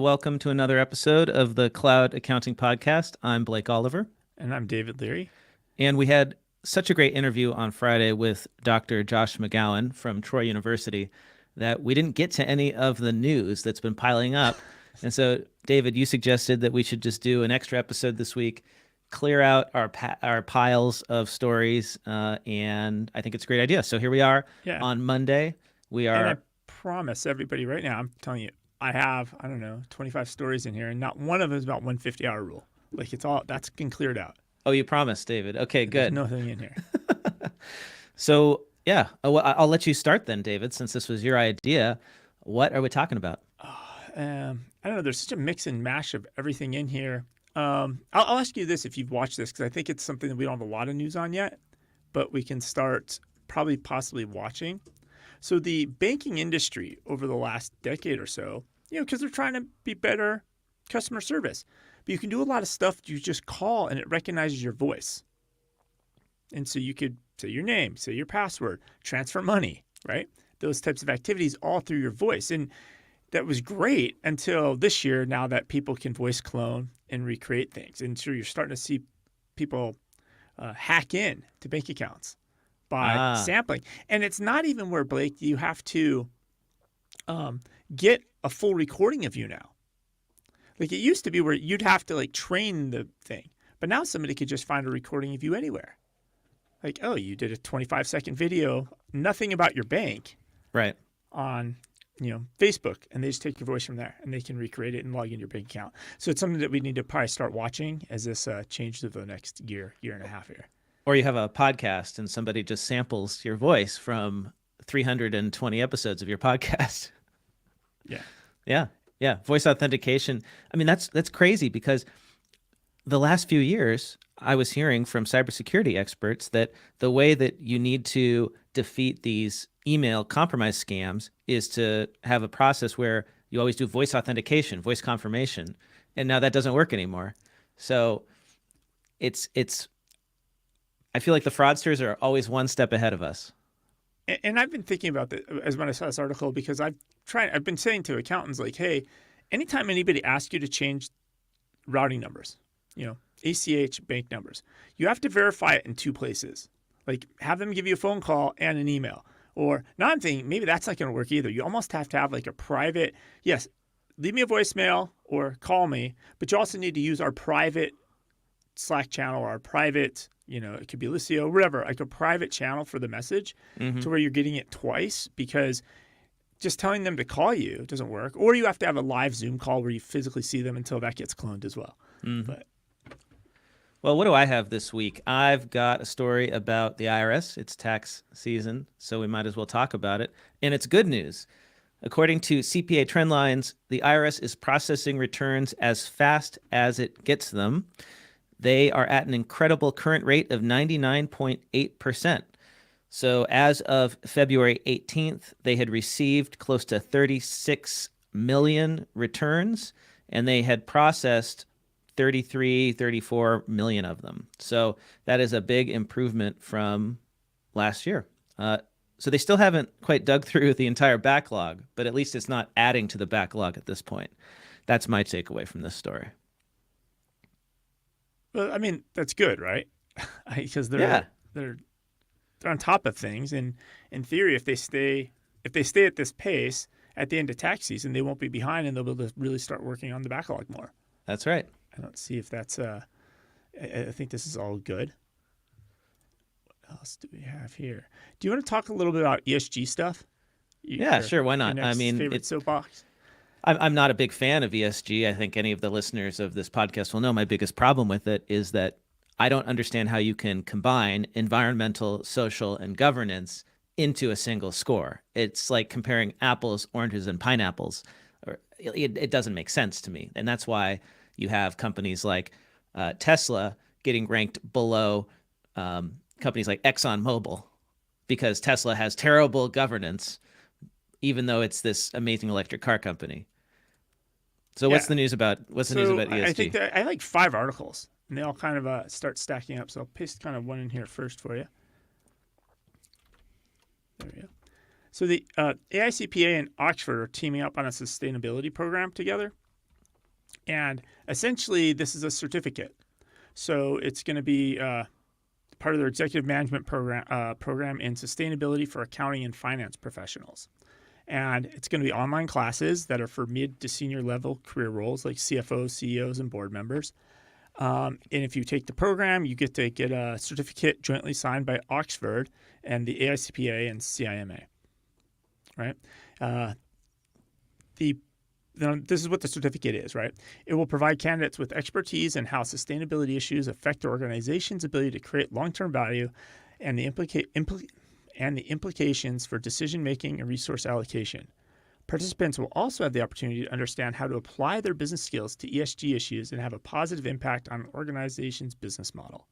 welcome to another episode of the Cloud Accounting Podcast. I'm Blake Oliver. And I'm David Leary. And we had such a great interview on Friday with Dr. Josh McGowan from Troy University that we didn't get to any of the news that's been piling up. And so, David, you suggested that we should just do an extra episode this week, clear out our piles of stories, and I think it's a great idea. So here we are on Monday. And I promise everybody right now, I'm telling you, I have, 25 stories in here, and not one of them is about 150-hour rule. Like, it's all, that's been cleared out. Oh, you promised, David. Okay, good. There's nothing in here. So, yeah, I'll let you start then, David, since this was your idea. What are we talking about? I don't know. There's such a mix and mash of everything in here. I'll ask you this if you've watched this, because I think it's something that we don't have a lot of news on yet, but we can start possibly watching. So the banking industry over the last decade or so, because they're trying to be better customer service, but you can do a lot of stuff. You just call and it recognizes your voice. And so you could say your name, say your password, transfer money, right? Those types of activities all through your voice. And that was great until this year, now that people can voice clone and recreate things. And so you're starting to see people hack in to bank accounts by sampling. And it's not even where, Blake, you have to get a full recording of you now. Like it used to be where you'd have to train the thing. But now somebody could just find a recording of you anywhere. Like, oh, you did a 25-second video, nothing about your bank. Right. On Facebook, and they just take your voice from there and they can recreate it and log into your bank account. So it's something that we need to probably start watching as this changes over the next year and a half here. Or you have a podcast and somebody just samples your voice from 320 episodes of your podcast. Yeah. Voice authentication. I mean, that's crazy because the last few years I was hearing from cybersecurity experts that the way that you need to defeat these email compromise scams is to have a process where you always do voice authentication, voice confirmation. And now that doesn't work anymore. So it's I feel like the fraudsters are always one step ahead of us. And I've been thinking about this as when I saw this article, because I've been saying to accountants, like, hey, anytime anybody asks you to change routing numbers, ACH bank numbers, you have to verify it in two places. Like have them give you a phone call and an email. Or now I'm thinking maybe that's not going to work either. You almost have to have like a private, yes, leave me a voicemail or call me, but you also need to use our private Slack channel or our private, it could be Licio, whatever, like a private channel for the message to where you're getting it twice, because just telling them to call you doesn't work. Or you have to have a live Zoom call where you physically see them until that gets cloned as well. Well, what do I have this week? I've got a story about the IRS. It's tax season, so we might as well talk about it. And it's good news. According to CPA Trendlines, the IRS is processing returns as fast as it gets them. They are at an incredible current rate of 99.8%. So as of February 18th, they had received close to 36 million returns, and they had processed 34 million of them. So that is a big improvement from last year. So they still haven't quite dug through the entire backlog, but at least it's not adding to the backlog at this point. That's my takeaway from this story. Well, I mean, that's good, right? Because they're on top of things, and in theory, if they stay at this pace at the end of tax season, they won't be behind, and they'll be able to really start working on the backlog more. That's right. I don't see if that's I think this is all good. What else do we have here? Do you want to talk a little bit about ESG stuff? Yeah, sure. Why not? I mean, favorite soapbox. I'm not a big fan of ESG. I think any of the listeners of this podcast will know my biggest problem with it is that I don't understand how you can combine environmental, social, and governance into a single score. It's like comparing apples, oranges, and pineapples. It doesn't make sense to me. And that's why you have companies like Tesla getting ranked below companies like ExxonMobil, because Tesla has terrible governance, even though it's this amazing electric car company. So what's the news about ESG? I think that I like 5 articles, and they all kind of start stacking up. So I'll paste kind of one in here first for you. There we go. So the AICPA and Oxford are teaming up on a sustainability program together. And essentially, this is a certificate. So it's going to be part of their executive management program in sustainability for accounting and finance professionals. And it's going to be online classes that are for mid to senior level career roles like CFOs, CEOs, and board members. And if you take the program, you get to get a certificate jointly signed by Oxford and the AICPA and CIMA. Right? This is what the certificate is, right? It will provide candidates with expertise in how sustainability issues affect the organization's ability to create long-term value and the implications for decision-making and resource allocation. Participants will also have the opportunity to understand how to apply their business skills to ESG issues and have a positive impact on an organization's business model.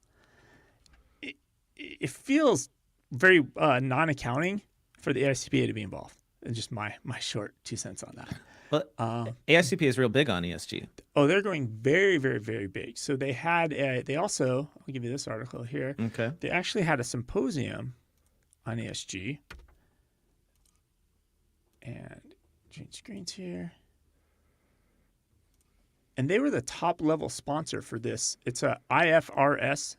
It feels very non-accounting for the AICPA to be involved. And just my short 2 cents on that. Well, AICP is real big on ESG. Oh, they're going very, very, very big. So they had they also, I'll give you this article here. Okay. They actually had a symposium on ESG. And change screens here. And they were the top level sponsor for this. It's a IFRS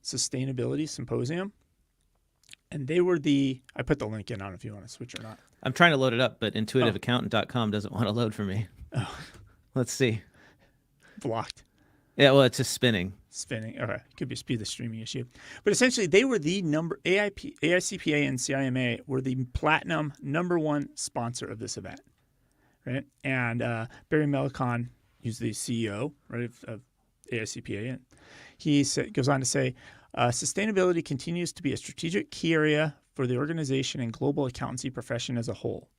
Sustainability Symposium. And they were I put the link in. I don't know if you want to switch or not. I'm trying to load it up, but intuitiveaccountant.com doesn't want to load for me. Oh. Let's see. Blocked. Yeah, well, it's just spinning. Spinning. Okay. Could be the streaming issue. But essentially, they were the AICPA and CIMA were the platinum #1 sponsor of this event. Right? And Barry Melicon, who's the CEO, right, of AICPA, and he goes on to say, sustainability continues to be a strategic key area for the organization and global accountancy profession as a whole.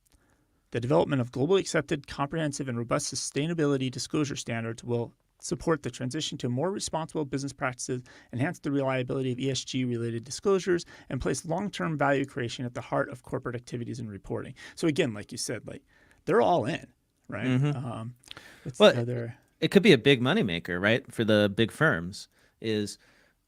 The development of globally accepted, comprehensive, and robust sustainability disclosure standards will support the transition to more responsible business practices, enhance the reliability of ESG-related disclosures, and place long-term value creation at the heart of corporate activities and reporting. So again, like you said, they're all in, right? Mm-hmm. It could be a big moneymaker, right, for the big firms.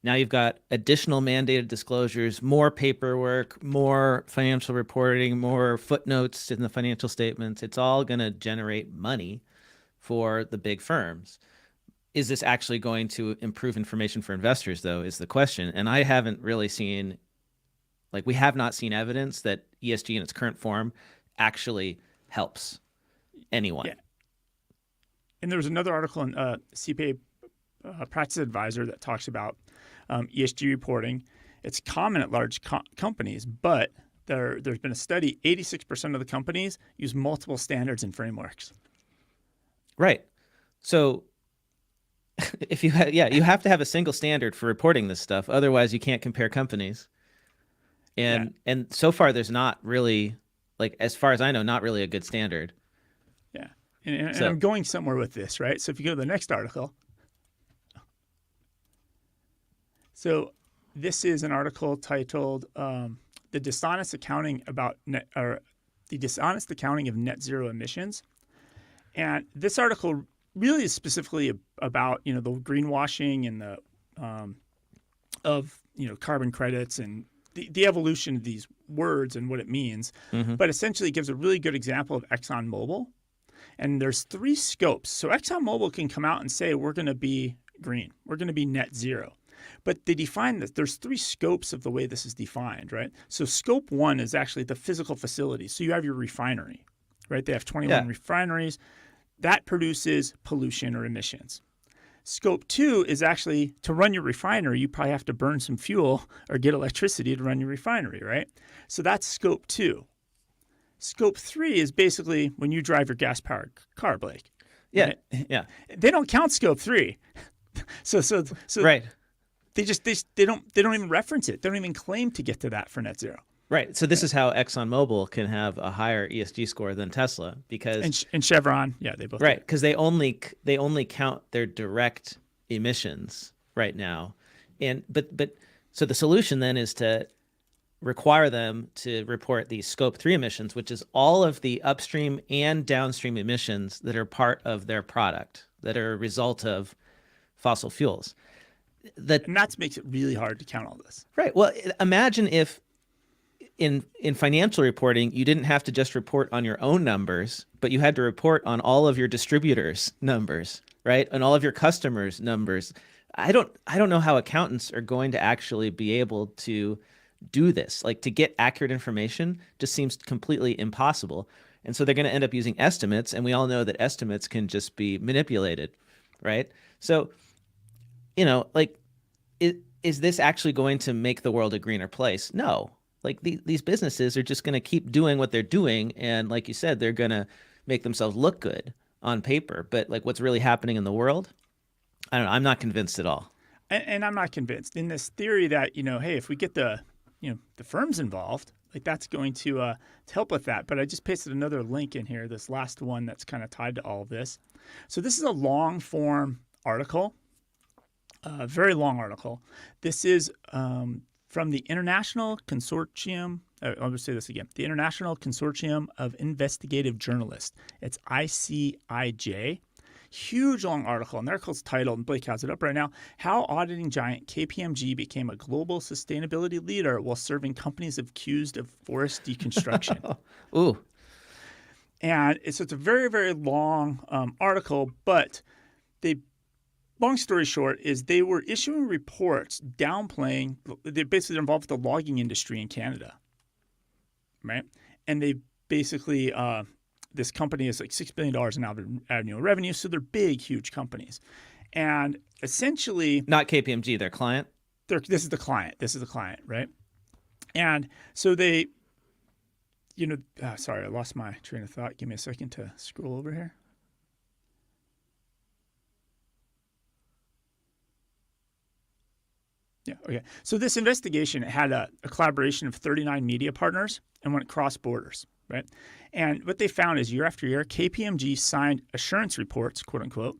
Now you've got additional mandated disclosures, more paperwork, more financial reporting, more footnotes in the financial statements. It's all going to generate money for the big firms. Is this actually going to improve information for investors, though, is the question. And I haven't really seen, we have not seen evidence that ESG in its current form actually helps anyone. Yeah. And there was another article in CPA Practice Advisor that talks about ESG reporting. It's common at large companies, but there's been a study, 86% of the companies use multiple standards and frameworks. Right. So if you you have to have a single standard for reporting this stuff. Otherwise, you can't compare companies. And so far, there's not really, as far as I know, not really a good standard. Yeah. And I'm going somewhere with this, right? So if you go to the next article. So this is an article titled "The Dishonest Accounting of Net Zero Emissions," and this article really is specifically about the greenwashing and the of carbon credits and the evolution of these words and what it means. Mm-hmm. But essentially, it gives a really good example of ExxonMobil, and there's 3 scopes. So ExxonMobil can come out and say we're going to be green, we're going to be net zero. But they define that there's 3 scopes of the way this is defined, right? So scope 1 is actually the physical facility. So you have your refinery, right? They have 21 refineries. That produces pollution or emissions. Scope 2 is actually to run your refinery, you probably have to burn some fuel or get electricity to run your refinery, right? So that's scope 2. Scope 3 is basically when you drive your gas-powered car, Blake. Yeah, right? Yeah. They don't count scope 3. So right. They don't even reference it. They don't even claim to get to that for net zero. Right. So this is how ExxonMobil can have a higher ESG score than Tesla because and Chevron, they both right because they only count their direct emissions right now, and but so the solution then is to require them to report these scope 3 emissions, which is all of the upstream and downstream emissions that are part of their product that are a result of fossil fuels. And that makes it really hard to count all this. Right. Well, imagine if in financial reporting, you didn't have to just report on your own numbers, but you had to report on all of your distributors' numbers, right? And all of your customers' numbers. I don't know how accountants are going to actually be able to do this. Like, to get accurate information just seems completely impossible. And so they're going to end up using estimates, and we all know that estimates can just be manipulated, right? So, like, is this actually going to make the world a greener place? No. Like, these businesses are just going to keep doing what they're doing, and like you said, they're going to make themselves look good on paper. But like, what's really happening in the world, I don't know. I'm not convinced at all. And I'm not convinced in this theory that, hey, if we get the firms involved, like that's going to help with that. But I just pasted another link in here, this last one that's kind of tied to all of this. So this is a long form article, a very long article. This is from the International Consortium. I'll just say this again. The International Consortium of Investigative Journalists. It's ICIJ. Huge long article, and the article's titled, and Blake has it up right now, How Auditing Giant KPMG Became a Global Sustainability Leader While Serving Companies Accused of Forest Deconstruction. Ooh. And it's a very, very long article, but long story short is they were issuing reports downplaying, they're basically involved with the logging industry in Canada, right? And they basically, this company is like $6 billion in annual revenue. So they're big, huge companies. And essentially, Not KPMG, their client. this is the client. This is the client, right? And so they, sorry, I lost my train of thought. Give me a second to scroll over here. Yeah, okay. So this investigation had a collaboration of 39 media partners and went cross borders, right? And what they found is year after year, KPMG signed assurance reports, quote unquote,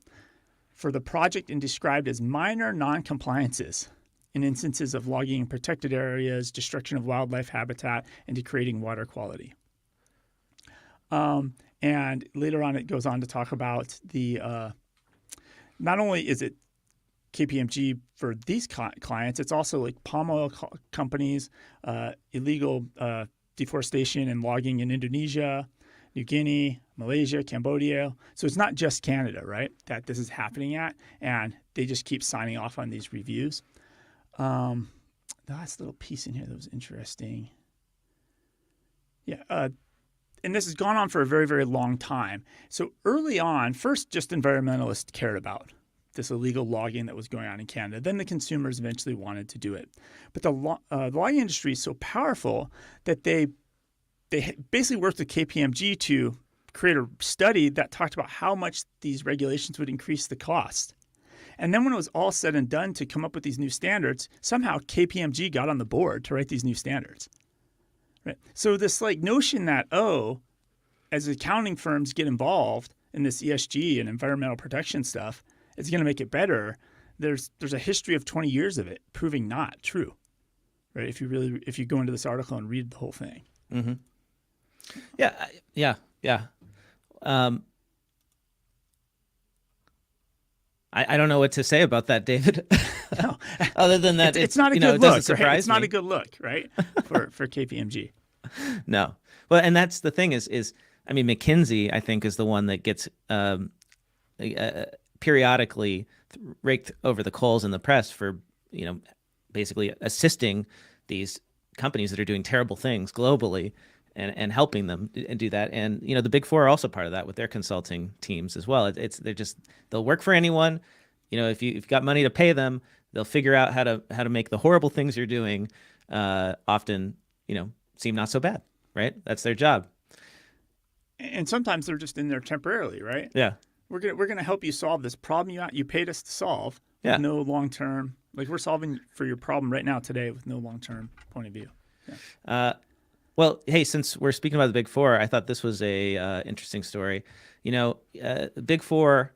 for the project and described as minor non-compliances in instances of logging in protected areas, destruction of wildlife habitat, and degrading water quality. And later on, it goes on to talk about the not only is it KPMG for these clients, it's also like palm oil companies, illegal deforestation and logging in Indonesia, New Guinea, Malaysia, Cambodia. So it's not just Canada, right, that this is happening at, and they just keep signing off on these reviews. The last little piece in here that was interesting. Yeah, and this has gone on for a very, very long time. So early on, first just environmentalists cared about this illegal logging that was going on in Canada. Then the consumers eventually wanted to do it. But the logging industry is so powerful that they basically worked with KPMG to create a study that talked about how much these regulations would increase the cost. And then when it was all said and done to come up with these new standards, somehow KPMG got on the board to write these new standards. Right? So this like notion that, as accounting firms get involved in this ESG and environmental protection stuff, it's going to make it better. There's a history of 20 years of it proving not true, right? If you go into this article and read the whole thing. Mm-hmm. Yeah. I don't know what to say about that, David. No. Other than that, it's not a good it look. doesn't Right? It's not me. a good look, right? For KPMG. No. Well, and that's the thing is I mean, McKinsey, I think, is the one that gets periodically raked over the coals in the press for, basically assisting these companies that are doing terrible things globally and helping them and do that. And, the Big Four are also part of that with their consulting teams as well. They'll work for anyone. If you've got money to pay them, they'll figure out how to make the horrible things you're doing often, seem not so bad, right? That's their job. And sometimes they're just in there temporarily, right? Yeah. We're gonna help you solve this problem you paid us to solve with Yeah. no long term. Like we're solving for your problem right now today with no long term point of view. Yeah. Well, hey, since we're speaking about the Big Four, I thought this was a interesting story. The Big Four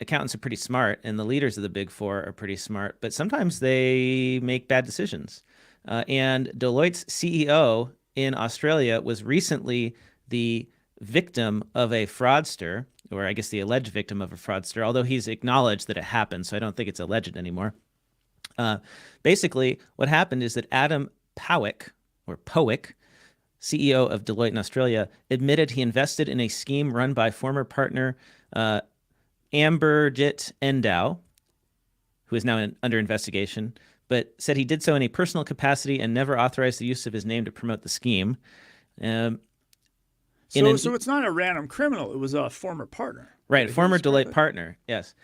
accountants are pretty smart, and the leaders of the Big Four are pretty smart, but sometimes they make bad decisions. And Deloitte's CEO in Australia was recently the victim of a fraudster, or I guess the alleged victim of a fraudster, although he's acknowledged that it happened, so I don't think it's alleged anymore. Basically, what happened is that Adam Powick, or Powick, CEO of Deloitte in Australia, admitted he invested in a scheme run by former partner Amberjit Endow, who is now under investigation, but said he did so in a personal capacity and never authorized the use of his name to promote the scheme. So it's not a random criminal. It was a former partner. Right, former Deloitte partner, yes.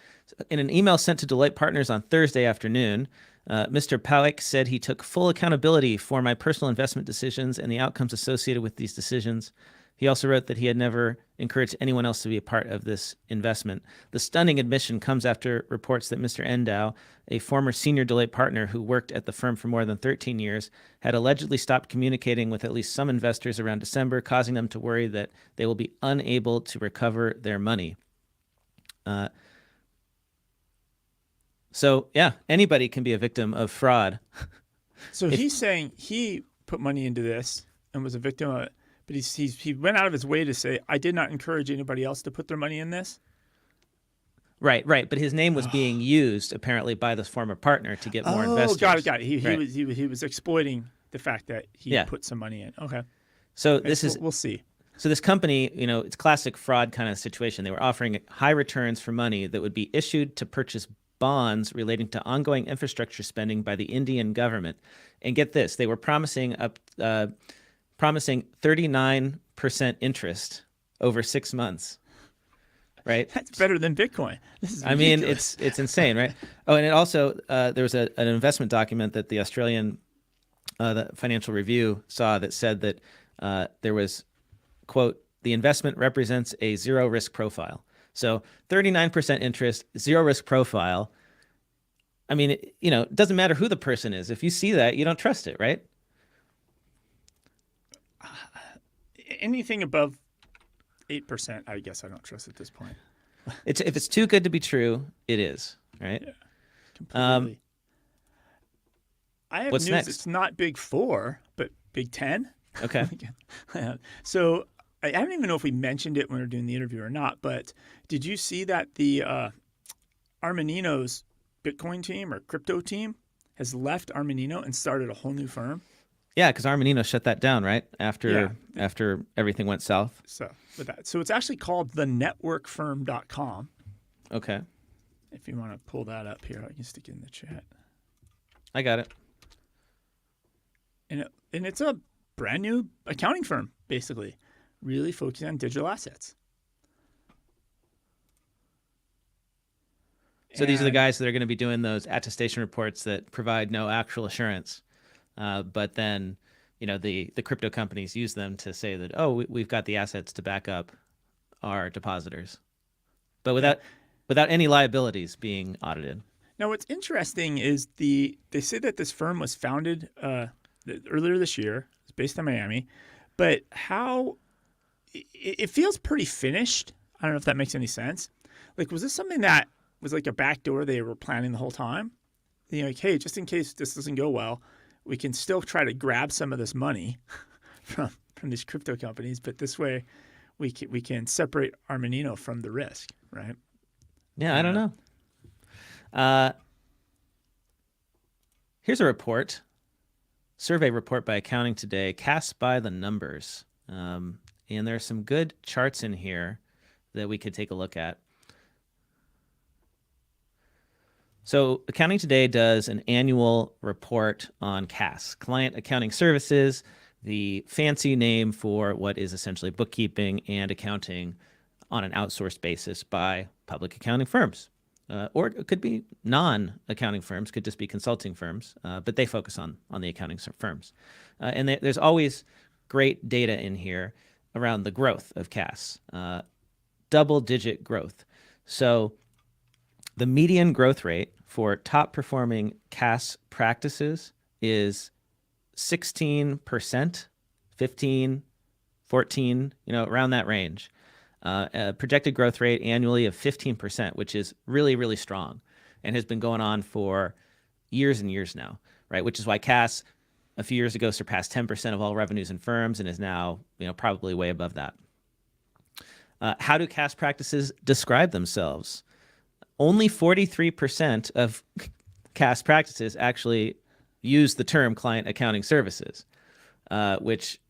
In an email sent to Deloitte partners on Thursday afternoon, Mr. Powick said he took full accountability for my personal investment decisions and the outcomes associated with these decisions. He also wrote that he had never encouraged anyone else to be a part of this investment. The stunning admission comes after reports that Mr. Endow, a former senior Deloitte partner who worked at the firm for more than 13 years, had allegedly stopped communicating with at least some investors around December, causing them to worry that they will be unable to recover their money. So, yeah, anybody can be a victim of fraud. So he's saying he put money into this and was a victim of it, but he went out of his way to say, I did not encourage anybody else to put their money in this? Right. But his name was being used, apparently, by this former partner to get more investors. Got it. He was exploiting the fact that he put some money in. Okay. So we'll see. So this company, it's classic fraud kind of situation. They were offering high returns for money that would be issued to purchase bonds relating to ongoing infrastructure spending by the Indian government. And get this, they were promising 39% interest over 6 months. Right? That's better than Bitcoin. This is ridiculous. I mean, it's insane, right? Oh, and it also there was an investment document that the Australian the Financial Review saw that said that there was, quote, the investment represents a zero risk profile. So 39% interest, zero risk profile. I mean, it doesn't matter who the person is. If you see that, you don't trust it, right? Anything above 8%, I guess I don't trust at this point. If it's too good to be true, it is, right? Yeah, completely. I have what's news. next? It's not Big Four, but Big 10. Okay. So I don't even know if we mentioned it when we were doing the interview or not, but did you see that the Armanino's Bitcoin team or crypto team has left Armanino and started a whole new firm? Yeah, because Armanino shut that down, right? After everything went south. So it's actually called thenetworkfirm.com. Okay. If you want to pull that up here, I can stick it in the chat. I got it. And it's a brand new accounting firm, basically, really focusing on digital assets. So these are the guys that are going to be doing those attestation reports that provide no actual assurance. But then, the crypto companies use them to say that, we've got the assets to back up our depositors, but without any liabilities being audited. Now, what's interesting is they say that this firm was founded earlier this year. It's based in Miami, but how it feels pretty finished. I don't know if that makes any sense. Like, was this something that was like a backdoor they were planning the whole time? Like, hey, just in case this doesn't go well, we can still try to grab some of this money from these crypto companies, but this way we can separate Armanino from the risk, right? Yeah, I don't know. Here's a survey report by Accounting Today, cast by the numbers. And there's some good charts in here that we could take a look at. So Accounting Today does an annual report on CAS, Client Accounting Services, the fancy name for what is essentially bookkeeping and accounting on an outsourced basis by public accounting firms. Or it could be non-accounting firms, could just be consulting firms, but they focus on the accounting firms. And there's always great data in here around the growth of CAS, double-digit growth. So the median growth rate for top performing CAS practices is 16%, 15, 14, around that range. A projected growth rate annually of 15%, which is really, really strong and has been going on for years and years now, right? Which is why CAS a few years ago surpassed 10% of all revenues in firms and is now, probably way above that. How do CAS practices describe themselves? Only 43% of CAS practices actually use the term client accounting services. which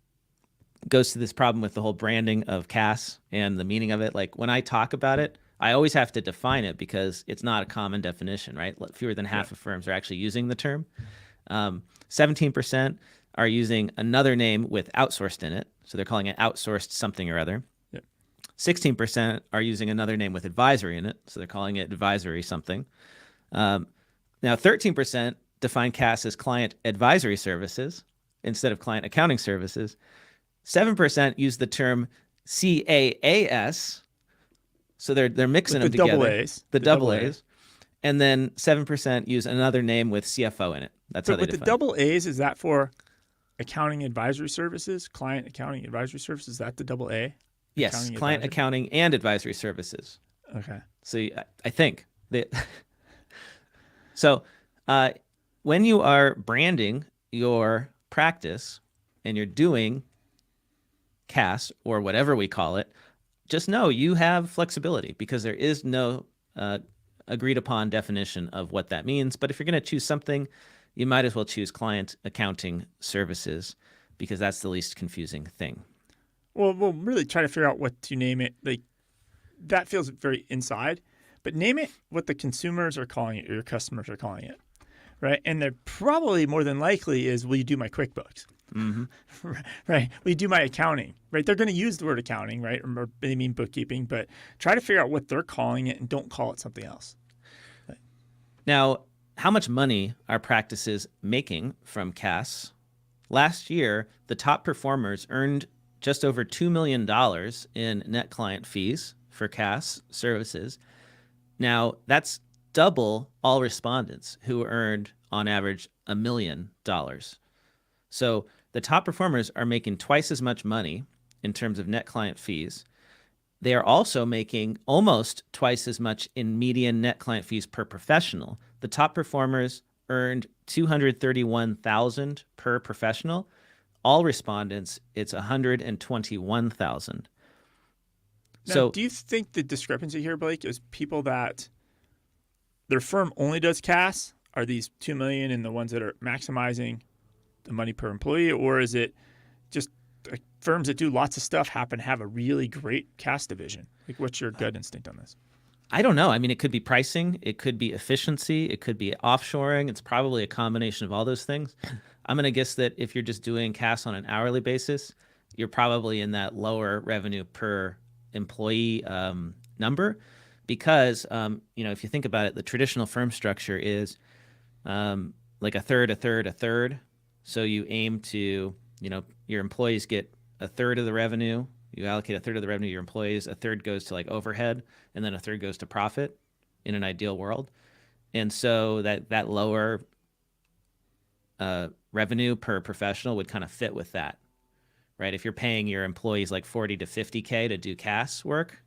goes to this problem with the whole branding of CAS and the meaning of it. Like when I talk about it, I always have to define it because it's not a common definition, right? Fewer than half of firms are actually using the term. 17% are using another name with outsourced in it. So they're calling it outsourced something or other. 16% are using another name with advisory in it. So they're calling it advisory something. Now, 13% define CAS as client advisory services instead of client accounting services. 7% use the term CAAS. So they're mixing them together. The double A's. And then 7% use another name with CFO in it. That's how they define it. With the double A's, is that for accounting advisory services? Client accounting advisory services? Is that the double A? Yes, client accounting and advisory services. Okay. So I think that. So when you are branding your practice and you're doing CAS or whatever we call it, just know you have flexibility because there is no agreed upon definition of what that means. But if you're going to choose something, you might as well choose client accounting services because that's the least confusing thing. Well, we'll really try to figure out what to name it. Like that feels very inside, but name it what the consumers are calling it or your customers are calling it, right? And they're probably more than likely is, will you do my QuickBooks? Mm-hmm. Right? Will you do my accounting? Right? They're going to use the word accounting, right? Or they mean bookkeeping, but try to figure out what they're calling it and don't call it something else. Right. Now, how much money are practices making from CAS? Last year, the top performers earned just over $2 million in net client fees for CAS services. Now, that's double all respondents who earned, on average, $1 million. So the top performers are making twice as much money in terms of net client fees. They are also making almost twice as much in median net client fees per professional. The top performers earned $231,000 per professional. All respondents, it's $121,000. So, do you think the discrepancy here, Blake, is people that their firm only does CAS are these 2 million and the ones that are maximizing the money per employee, or is it just firms that do lots of stuff happen to have a really great CAS division? Like, what's your gut instinct on this? I don't know. I mean, it could be pricing, it could be efficiency, it could be offshoring. It's probably a combination of all those things. I'm going to guess that if you're just doing CAS on an hourly basis, you're probably in that lower revenue per employee number because, if you think about it, the traditional firm structure is like a third, a third, a third. So you aim to, your employees get a third of the revenue. You allocate a third of the revenue to your employees. A third goes to like overhead, and then a third goes to profit in an ideal world. And so that lower revenue per professional would kind of fit with that, right? If you're paying your employees like 40 to 50K to do CAS work,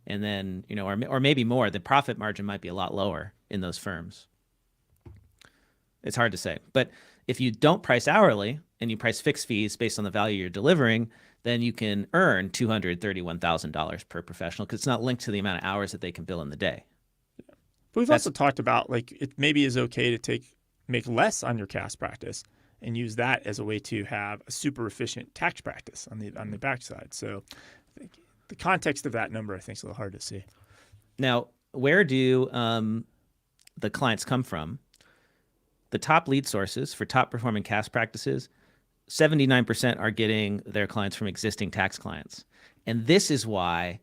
and then, or maybe more, the profit margin might be a lot lower in those firms. It's hard to say. But if you don't price hourly and you price fixed fees based on the value you're delivering, then you can earn $231,000 per professional because it's not linked to the amount of hours that they can bill in the day. But we've also talked about like it maybe is okay to make less on your CAS practice and use that as a way to have a super efficient tax practice on the backside. So I think the context of that number I think is a little hard to see. Now, where do the clients come from? The top lead sources for top performing CAS practices, 79% are getting their clients from existing tax clients. And this is why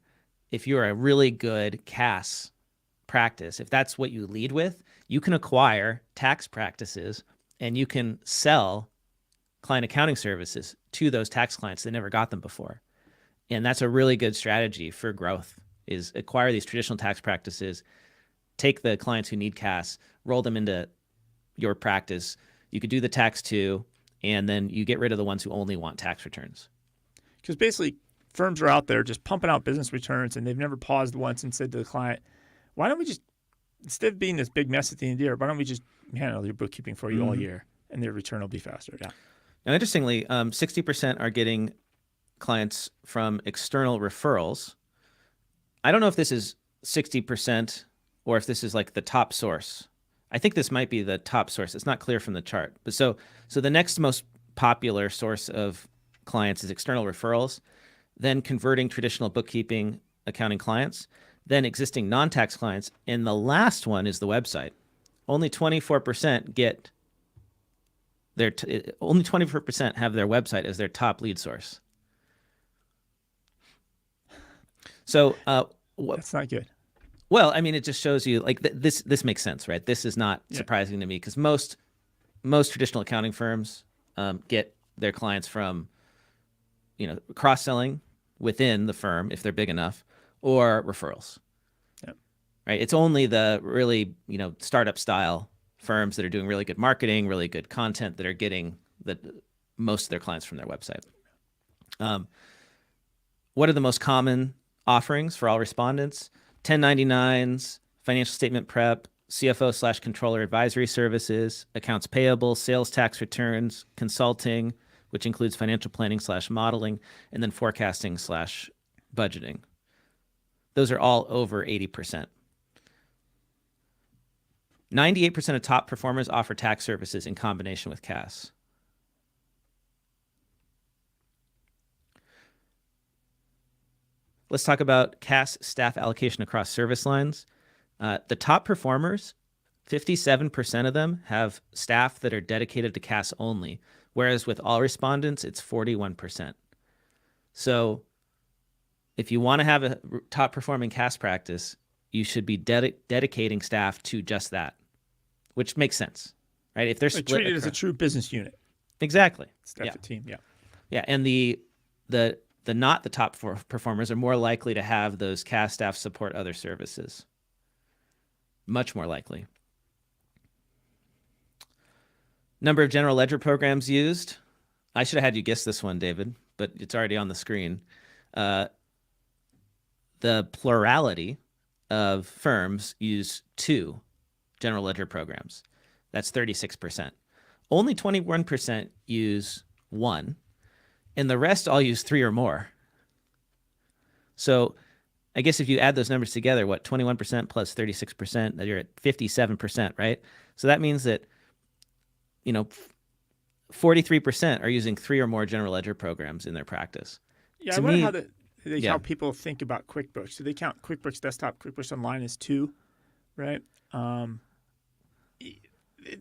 if you're a really good CAS practice, if that's what you lead with, you can acquire tax practices and you can sell client accounting services to those tax clients that never got them before. And that's a really good strategy for growth, is acquire these traditional tax practices, take the clients who need CAS, roll them into your practice. You could do the tax too, and then you get rid of the ones who only want tax returns. Because basically firms are out there just pumping out business returns and they've never paused once and said to the client, why don't we just, instead of being this big mess at the end of the year, why don't we just handle your bookkeeping for you all year and their return will be faster? Yeah. Now, interestingly, 60% are getting clients from external referrals. I don't know if this is 60% or if this is like the top source. I think this might be the top source. It's not clear from the chart. But so the next most popular source of clients is external referrals, then converting traditional bookkeeping accounting clients, then existing non-tax clients, and the last one is the website. Only 24% get only 24% have their website as their top lead source. So That's not good. well, I mean, it just shows you like this makes sense, right? This is not surprising to me because most traditional accounting firms get their clients from, cross-selling within the firm if they're big enough, or referrals. Yep. Right? It's only the really, startup style firms that are doing really good marketing, really good content that are getting most of their clients from their website. What are the most common offerings for all respondents? 1099s, financial statement prep, CFO/controller advisory services, accounts payable, sales tax returns, consulting, which includes financial planning/modeling, and then forecasting/budgeting. Those are all over 80%. 98% of top performers offer tax services in combination with CAS. Let's talk about CAS staff allocation across service lines. The top performers, 57% of them have staff that are dedicated to CAS only, whereas with all respondents, it's 41%. So if you want to have a top performing CAS practice, you should be dedicating staff to just that, which makes sense, right? If they're split treated as a true business unit. Exactly. Staff a team, yeah. Yeah, and the not the top performers are more likely to have those CAS staff support other services. Much more likely. Number of general ledger programs used. I should have had you guess this one, David, but it's already on the screen. The plurality of firms use 2 general ledger programs. That's 36%. Only 21% use 1, and the rest all use 3 or more. So I guess if you add those numbers together, 21% plus 36%, you're at 57%, right? So that means that, 43% are using 3 or more general ledger programs in their practice. Yeah, I wonder how people think about QuickBooks. Do they count QuickBooks Desktop, QuickBooks Online as 2, right?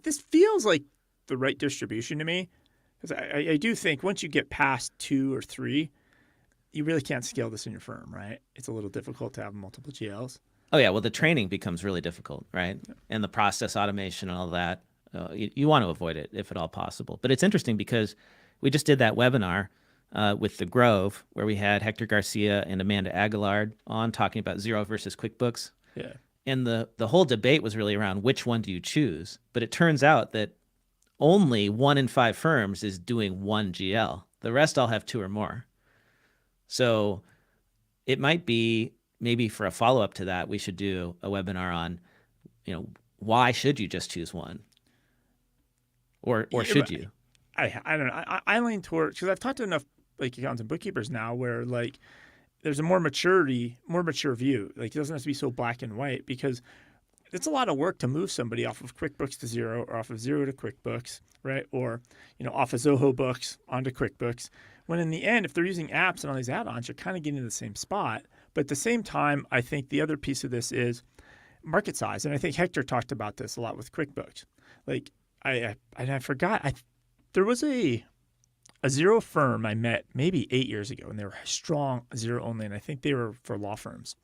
This feels like the right distribution to me, because I do think once you get past 2 or 3, you really can't scale this in your firm, right? It's a little difficult to have multiple GLs. Oh yeah, well the training becomes really difficult, right? Yeah. And the process automation and all that. You want to avoid it if at all possible. But it's interesting because we just did that webinar with the Grove where we had Hector Garcia and Amanda Aguilard on talking about Xero versus QuickBooks. Yeah. And the whole debate was really around which one do you choose. But it turns out that only 1 in 5 firms is doing 1 GL. The rest all have 2 or more. So it might be maybe for a follow-up to that, we should do a webinar on, why should you just choose 1? Or should you? I don't know. I lean towards, because I've talked to enough accountants and bookkeepers now where there's a more mature view. It doesn't have to be so black and white, because it's a lot of work to move somebody off of QuickBooks to Xero, or off of Xero to QuickBooks, right? Or off of Zoho Books onto QuickBooks. When in the end, if they're using apps and all these add-ons, you're kind of getting to the same spot. But at the same time, I think the other piece of this is market size, and I think Hector talked about this a lot with QuickBooks. I forgot. There was a Xero firm I met maybe 8 years ago, and they were strong Xero only, and I think they were for law firms.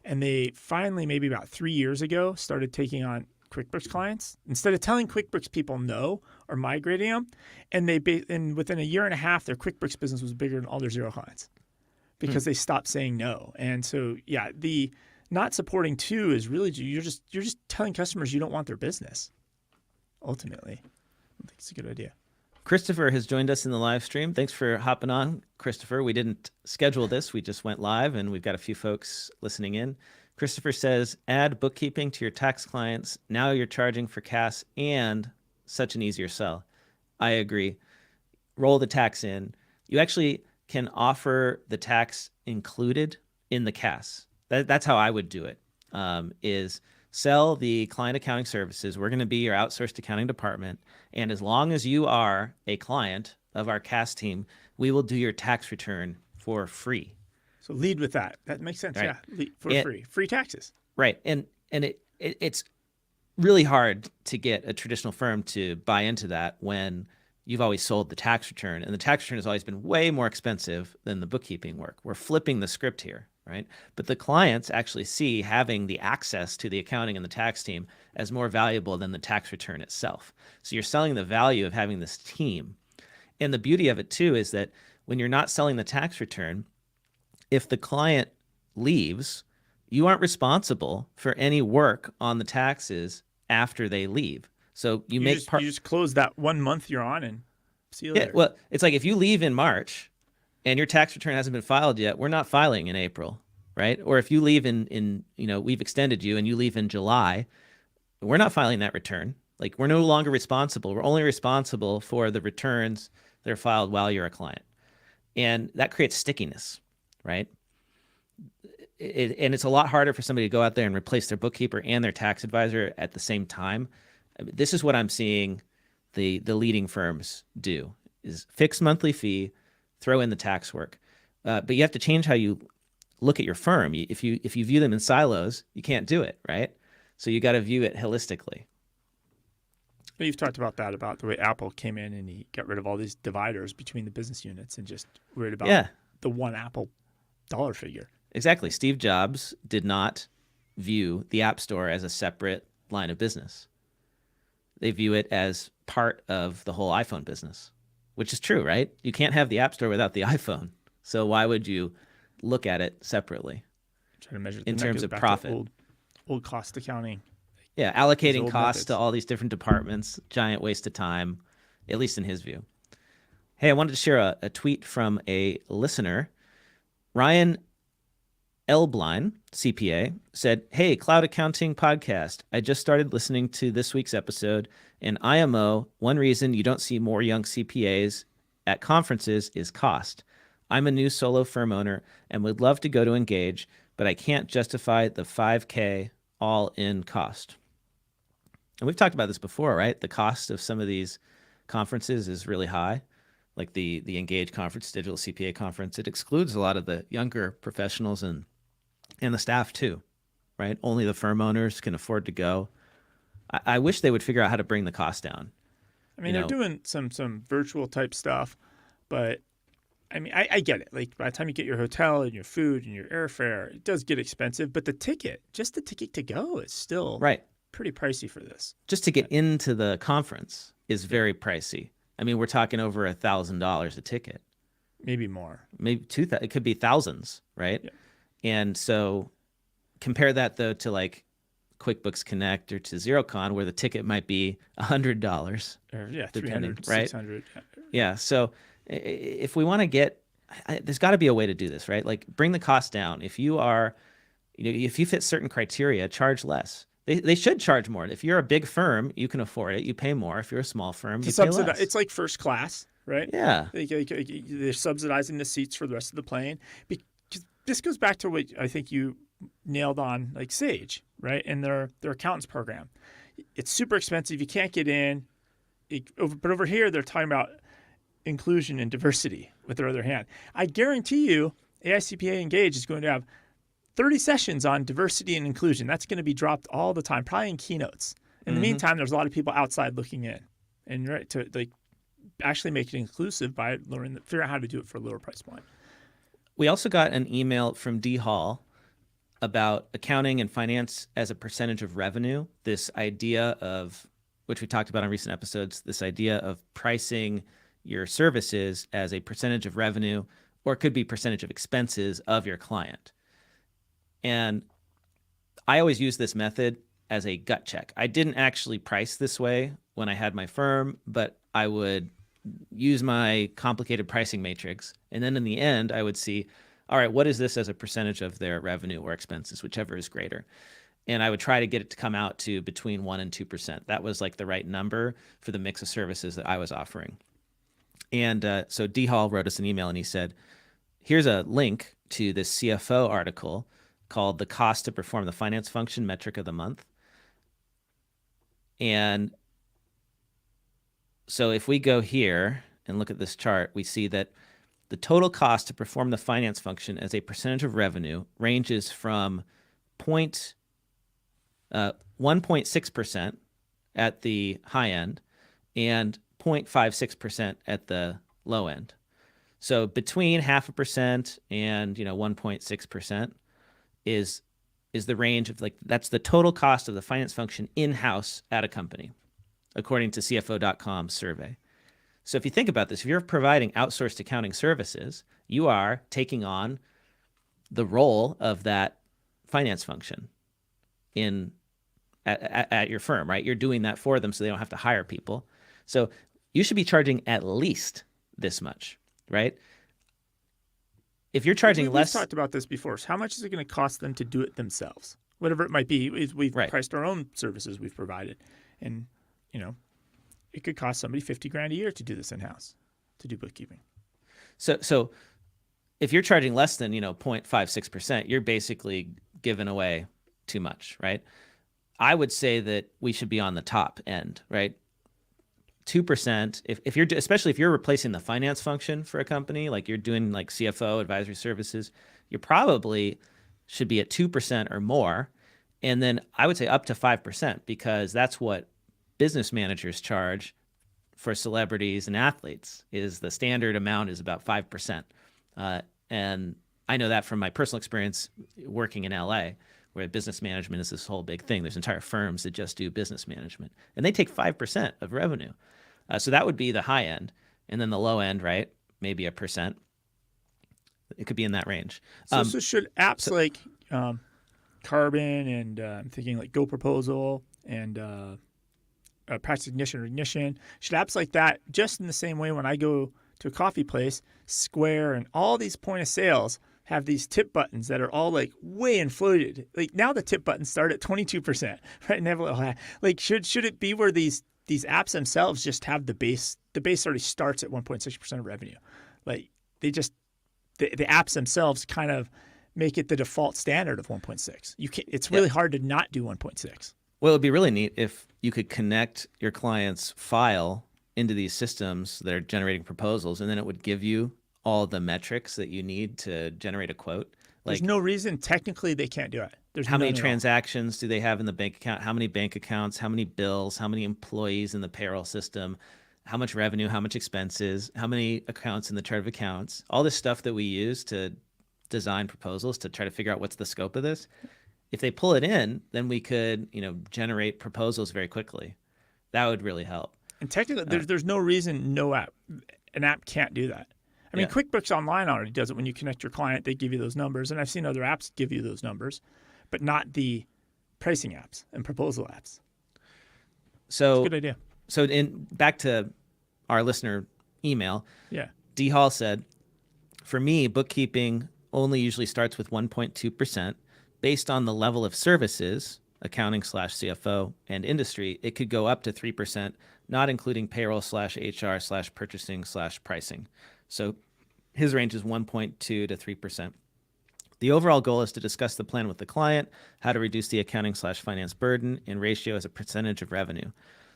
And they finally, maybe about 3 years ago, started taking on QuickBooks clients instead of telling QuickBooks people no or migrating them. And within a year and a half, their QuickBooks business was bigger than all their Xero clients because they stopped saying no. And so, yeah, the not supporting 2 is really you're just telling customers you don't want their business. Ultimately, I think it's a good idea. Christopher has joined us in the live stream. Thanks for hopping on, Christopher. We didn't schedule this. We just went live, and we've got a few folks listening in. Christopher says, add bookkeeping to your tax clients. Now you're charging for CAS and such an easier sell. I agree. Roll the tax in. You actually can offer the tax included in the CAS. That's how I would do it. sell the client accounting services. We're going to be your outsourced accounting department. And as long as you are a client of our CAS team, we will do your tax return for free. So lead with that. That makes sense. Right. Yeah. For free. Free taxes. Right. And it's really hard to get a traditional firm to buy into that when you've always sold the tax return. And the tax return has always been way more expensive than the bookkeeping work. We're flipping the script here, right? But the clients actually see having the access to the accounting and the tax team as more valuable than the tax return itself. So you're selling the value of having this team. And the beauty of it too is that when you're not selling the tax return, if the client leaves, you aren't responsible for any work on the taxes after they leave. So you just close that 1 month you're on and see you later. Well, it's like if you leave in March and your tax return hasn't been filed yet, we're not filing in April, right? Or if you leave in we've extended you and you leave in July, we're not filing that return. Like we're no longer responsible. We're only responsible for the returns that are filed while you're a client. And that creates stickiness, right? And it's a lot harder for somebody to go out there and replace their bookkeeper and their tax advisor at the same time. This is what I'm seeing the leading firms do is fixed monthly fee, throw in the tax work. But you have to change how you look at your firm. If you view them in silos, you can't do it, right? So you got to view it holistically. Well, you've talked about that, about the way Apple came in and he got rid of all these dividers between the business units and just worried about the one Apple dollar figure. Exactly. Steve Jobs did not view the App Store as a separate line of business. They view it as part of the whole iPhone business, which is true, right? You can't have the App Store without the iPhone. So why would you look at it separately? Trying to measure in terms of profit. Old cost accounting. Yeah, allocating costs methods to all these different departments, giant waste of time, at least in his view. Hey, I wanted to share a tweet from a listener. Ryan Elbline, CPA, said, "Hey, Cloud Accounting Podcast. I just started listening to this week's episode, and IMO, one reason you don't see more young CPAs at conferences is cost. I'm a new solo firm owner and would love to go to Engage, but I can't justify the $5K all-in cost." And we've talked about this before, right? The cost of some of these conferences is really high. Like the Engage conference, Digital CPA conference, it excludes a lot of the younger professionals and the staff too, right? Only the firm owners can afford to go. I wish they would figure out how to bring the cost down. I mean, they're doing some virtual type stuff, but I mean, I get it. Like by the time you get your hotel and your food and your airfare, it does get expensive, but just the ticket to go is still pretty pricey for this. Just to get into the conference is very pricey. I mean, we're talking over $1,000 a ticket. Maybe more. Maybe $2,000. It could be thousands, right? Yeah. And so compare that though to like QuickBooks Connect or to XeroCon, where the ticket might be $100. Or, yeah, depending, 300, right? 600. Yeah. So if we want to there's got to be a way to do this, right? Like bring the cost down. If you are, if you fit certain criteria, charge less. They should charge more. If you're a big firm, you can afford it. You pay more. If you're a small firm, you pay less. It's like first class, right? Yeah. They're subsidizing the seats for the rest of the plane. Because this goes back to what I think you nailed on, like Sage, right? And their accountants program. It's super expensive. You can't get in. But over here, they're talking about inclusion and diversity with their other hand. I guarantee you, AICPA Engage is going to have 30 sessions on diversity and inclusion. That's going to be dropped all the time, probably in keynotes. In the meantime, there's a lot of people outside looking in, and to like actually make it inclusive by figure out how to do it for a lower price point. We also got an email from D Hall about accounting and finance as a percentage of revenue. This idea of, which we talked about on recent episodes, this idea of pricing your services as a percentage of revenue, or it could be percentage of expenses of your client. And I always use this method as a gut check. I didn't actually price this way when I had my firm, but I would use my complicated pricing matrix. And then in the end, I would see, all right, what is this as a percentage of their revenue or expenses, whichever is greater? And I would try to get it to come out to between 1% and 2%. That was like the right number for the mix of services that I was offering. And so D Hall wrote us an email and he said, here's a link to this CFO article called "The Cost to Perform the Finance Function Metric of the Month." And so if we go here and look at this chart, we see that the total cost to perform the finance function as a percentage of revenue ranges from 1.6% at the high end and 0.56% at the low end. So between 0.5% and 1.6% is the range of, like, that's the total cost of the finance function in-house at a company, according to CFO.com's survey. So if you think about this, if you're providing outsourced accounting services, you are taking on the role of that finance function at your firm, right? You're doing that for them so they don't have to hire people. So you should be charging at least this much, right? If you're charging less, we've talked about this before. So how much is it going to cost them to do it themselves? Whatever it might be, we've right. priced our own services we've provided, and it could cost somebody $50,000 a year to do this in house, to do bookkeeping. So if you're charging less than 0.56%, you're basically giving away too much, right? I would say that we should be on the top end, right? 2%, if you're, especially if you're replacing the finance function for a company, like you're doing like CFO advisory services, you probably should be at 2% or more. And then I would say up to 5%, because that's what business managers charge for celebrities and athletes. Is the standard amount is about 5%. And I know that from my personal experience working in LA, where business management is this whole big thing. There's entire firms that just do business management, and they take 5% of revenue. So that would be the high end. And then the low end, right, maybe 1%. It could be in that range. So should apps like Carbon and I'm thinking like Go Proposal and Practice Ignition or Ignition, should apps like that, just in the same way when I go to a coffee place, Square and all these point of sales have these tip buttons that are all like way inflated. Like now the tip buttons start at 22%, right? And they have a little, like should it be where these apps themselves just have the base already starts at 1.6% of revenue? Like they just the apps themselves kind of make it the default standard of 1.6. It's really hard to not do 1.6. Well, it'd be really neat if you could connect your client's file into these systems that are generating proposals, and then it would give you all the metrics that you need to generate a quote. There's no reason technically they can't do it. There's how many transactions do they have in the bank account? How many bank accounts? How many bills? How many employees in the payroll system? How much revenue? How much expenses? How many accounts in the chart of accounts? All this stuff that we use to design proposals to try to figure out what's the scope of this. If they pull it in, then we could, generate proposals very quickly. That would really help. And technically, there's no reason an app can't do that. I mean, QuickBooks Online already does it. When you connect your client, they give you those numbers. And I've seen other apps give you those numbers, but not the pricing apps and proposal apps. So it's a good idea. So back to our listener email. Yeah. D Hall said, for me, bookkeeping only usually starts with 1.2%. Based on the level of services, accounting/CFO, and industry, it could go up to 3%, not including payroll/HR/purchasing/pricing. So his range is 1.2 to 3%. The overall goal is to discuss the plan with the client, how to reduce the accounting/finance burden in ratio as a percentage of revenue.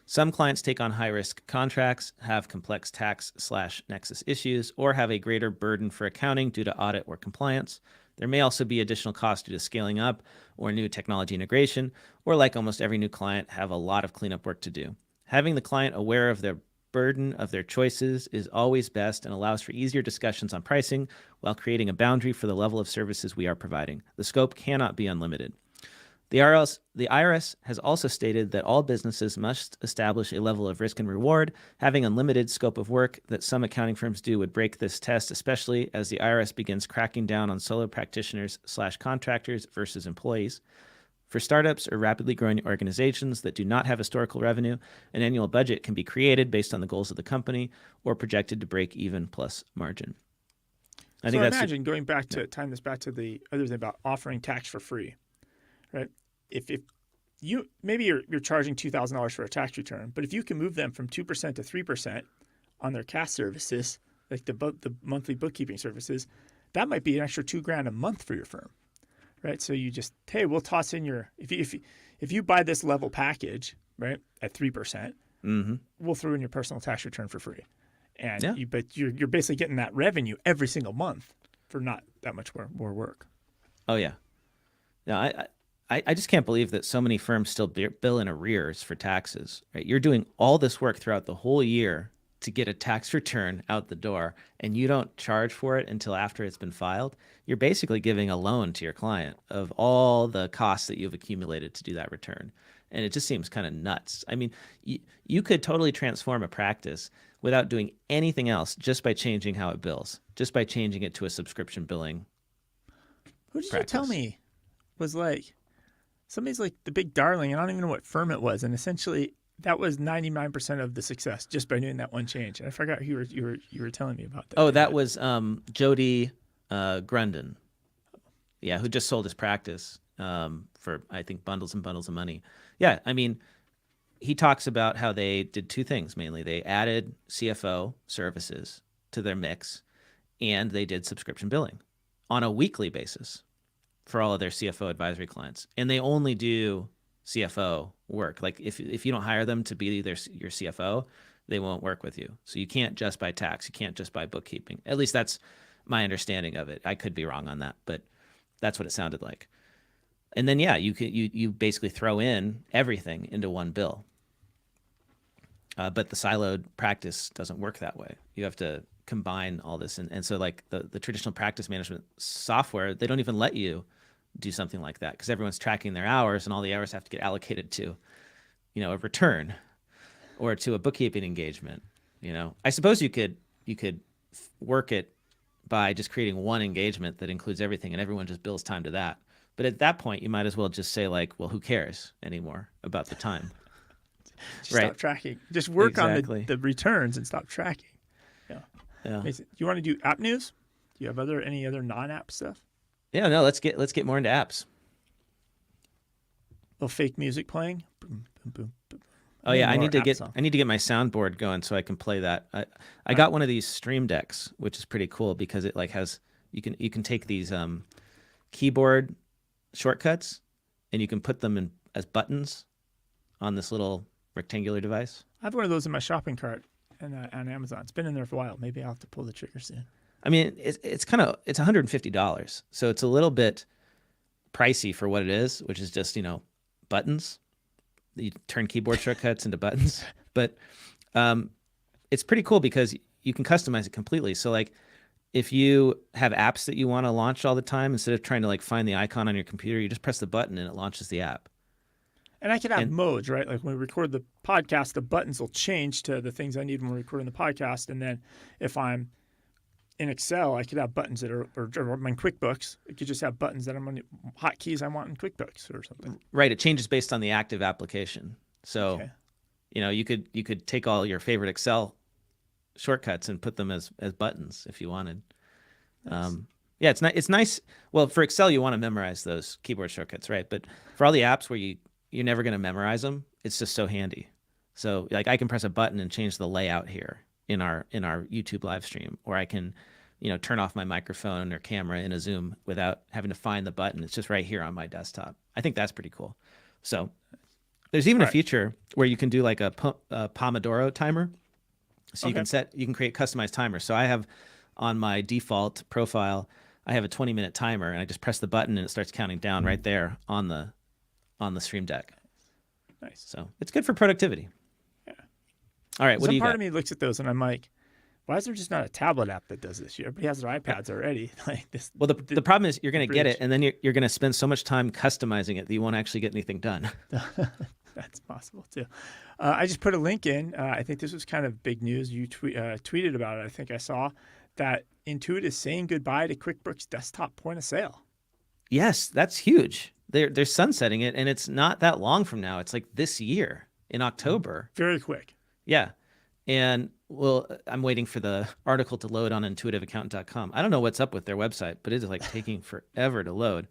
Some clients take on high-risk contracts, have complex tax/nexus issues, or have a greater burden for accounting due to audit or compliance. There may also be additional costs due to scaling up or new technology integration, or like almost every new client, have a lot of cleanup work to do. Having the client aware of the burden of their choices is always best and allows for easier discussions on pricing while creating a boundary for the level of services we are providing. The scope cannot be unlimited. The IRS has also stated that all businesses must establish a level of risk and reward. Having unlimited scope of work that some accounting firms do would break this test, especially as the IRS begins cracking down on solo practitioners/contractors versus employees. For startups or rapidly growing organizations that do not have historical revenue, an annual budget can be created based on the goals of the company or projected to break even plus margin. I imagine going back to tying this back to the other thing about offering tax for free. Right? If you maybe you're charging $2,000 for a tax return, but if you can move them from 2% to 3% on their cash services, like the monthly bookkeeping services, that might be an extra $2,000 a month for your firm, right? So you just, hey, we'll toss in your if you buy this level package, right, at 3%, we'll throw in your personal tax return for free. And Yeah. but you're basically getting that revenue every single month for not that much more work. Oh yeah. No, I just can't believe that so many firms still bill in arrears for taxes. Right? You're doing all this work throughout the whole year to get a tax return out the door, and you don't charge for it until after it's been filed. You're basically giving a loan to your client of all the costs that you've accumulated to do that return. And it just seems kind of nuts. I mean, you could totally transform a practice without doing anything else just by changing how it bills, just by changing it to a subscription billing Who did practice. you tell me was like somebody's like the big darling, and I don't even know what firm it was, and essentially that was 99% of the success just by doing that one change. And I forgot who you were telling me about that. Oh, that was Jody Grundon. Yeah, who just sold his practice for, I think, bundles and bundles of money. Yeah, I mean, he talks about how they did two things mainly. They added CFO services to their mix, and they did subscription billing on a weekly basis for all of their CFO advisory clients. And they only do CFO work. Like if you don't hire them to be your CFO, they won't work with you. So you can't just buy tax. You can't just buy bookkeeping. At least that's my understanding of it. I could be wrong on that, but that's what it sounded like. And then, yeah, you basically throw in everything into one bill. But the siloed practice doesn't work that way. You have to combine all this. And so like the traditional practice management software, they don't even let you do something like that because everyone's tracking their hours and all the hours have to get allocated to, a return or to a bookkeeping engagement. I suppose you could work it by just creating one engagement that includes everything and everyone just bills time to that. But at that point, you might as well just say like, well, who cares anymore about the time? Just right. Stop tracking. Just work Exactly. on the returns and stop tracking. Yeah. Yeah. You want to do app news? Do you have any other non-app stuff? Yeah, no, let's get more into apps. Little fake music playing. Boom, boom, boom, boom. Oh yeah, I More need to app get song. my soundboard going so I can play that. I got one of these Stream Decks, which is pretty cool because it like has you can take these keyboard shortcuts and you can put them in as buttons on this little rectangular device. I have one of those in my shopping cart on Amazon. It's been in there for a while. Maybe I'll have to pull the trigger soon. I mean, it's $150, so it's a little bit pricey for what it is, which is just buttons. You turn keyboard shortcuts into buttons, but it's pretty cool because you can customize it completely. So like, if you have apps that you want to launch all the time, instead of trying to like find the icon on your computer, you just press the button and it launches the app. And I could have modes, right? Like when we record the podcast, the buttons will change to the things I need when we're recording the podcast. And then if I'm in Excel, I could have buttons that are, or in QuickBooks, it could just have buttons that I'm on hotkeys I want in QuickBooks or something. Right. It changes based on the active application. So, Okay. you could take all your favorite Excel shortcuts and put them as buttons if you wanted. Nice. Yeah, it's nice. Well, for Excel, you want to memorize those keyboard shortcuts, right? But for all the apps where you're never going to memorize them, it's just so handy. So like I can press a button and change the layout here in our YouTube live stream, or I can, turn off my microphone or camera in a Zoom without having to find the button. It's just right here on my desktop. I think that's pretty cool. So there's even a feature where you can do like a Pomodoro timer. So you can create customized timers. So I have on my default profile, I have a 20-minute timer, and I just press the button and it starts counting down right there on the Stream Deck. Nice. So it's good for productivity. Yeah. All right, what do Some you part got? of me looks at those and I'm like, why is there just not a tablet app that does this? Everybody has their iPads already. Like this. Well, the problem is you're going to get it, bridge. and then you're going to spend so much time customizing it that you won't actually get anything done. That's possible too. I just put a link in. I think this was kind of big news. You tweeted about it. I think I saw that Intuit is saying goodbye to QuickBooks Desktop point of sale. Yes, that's huge. They're sunsetting it, and it's not that long from now. It's like this year in October. Very quick. Yeah. And well, I'm waiting for the article to load on intuitiveaccountant.com. I don't know what's up with their website, but it is like taking forever to load.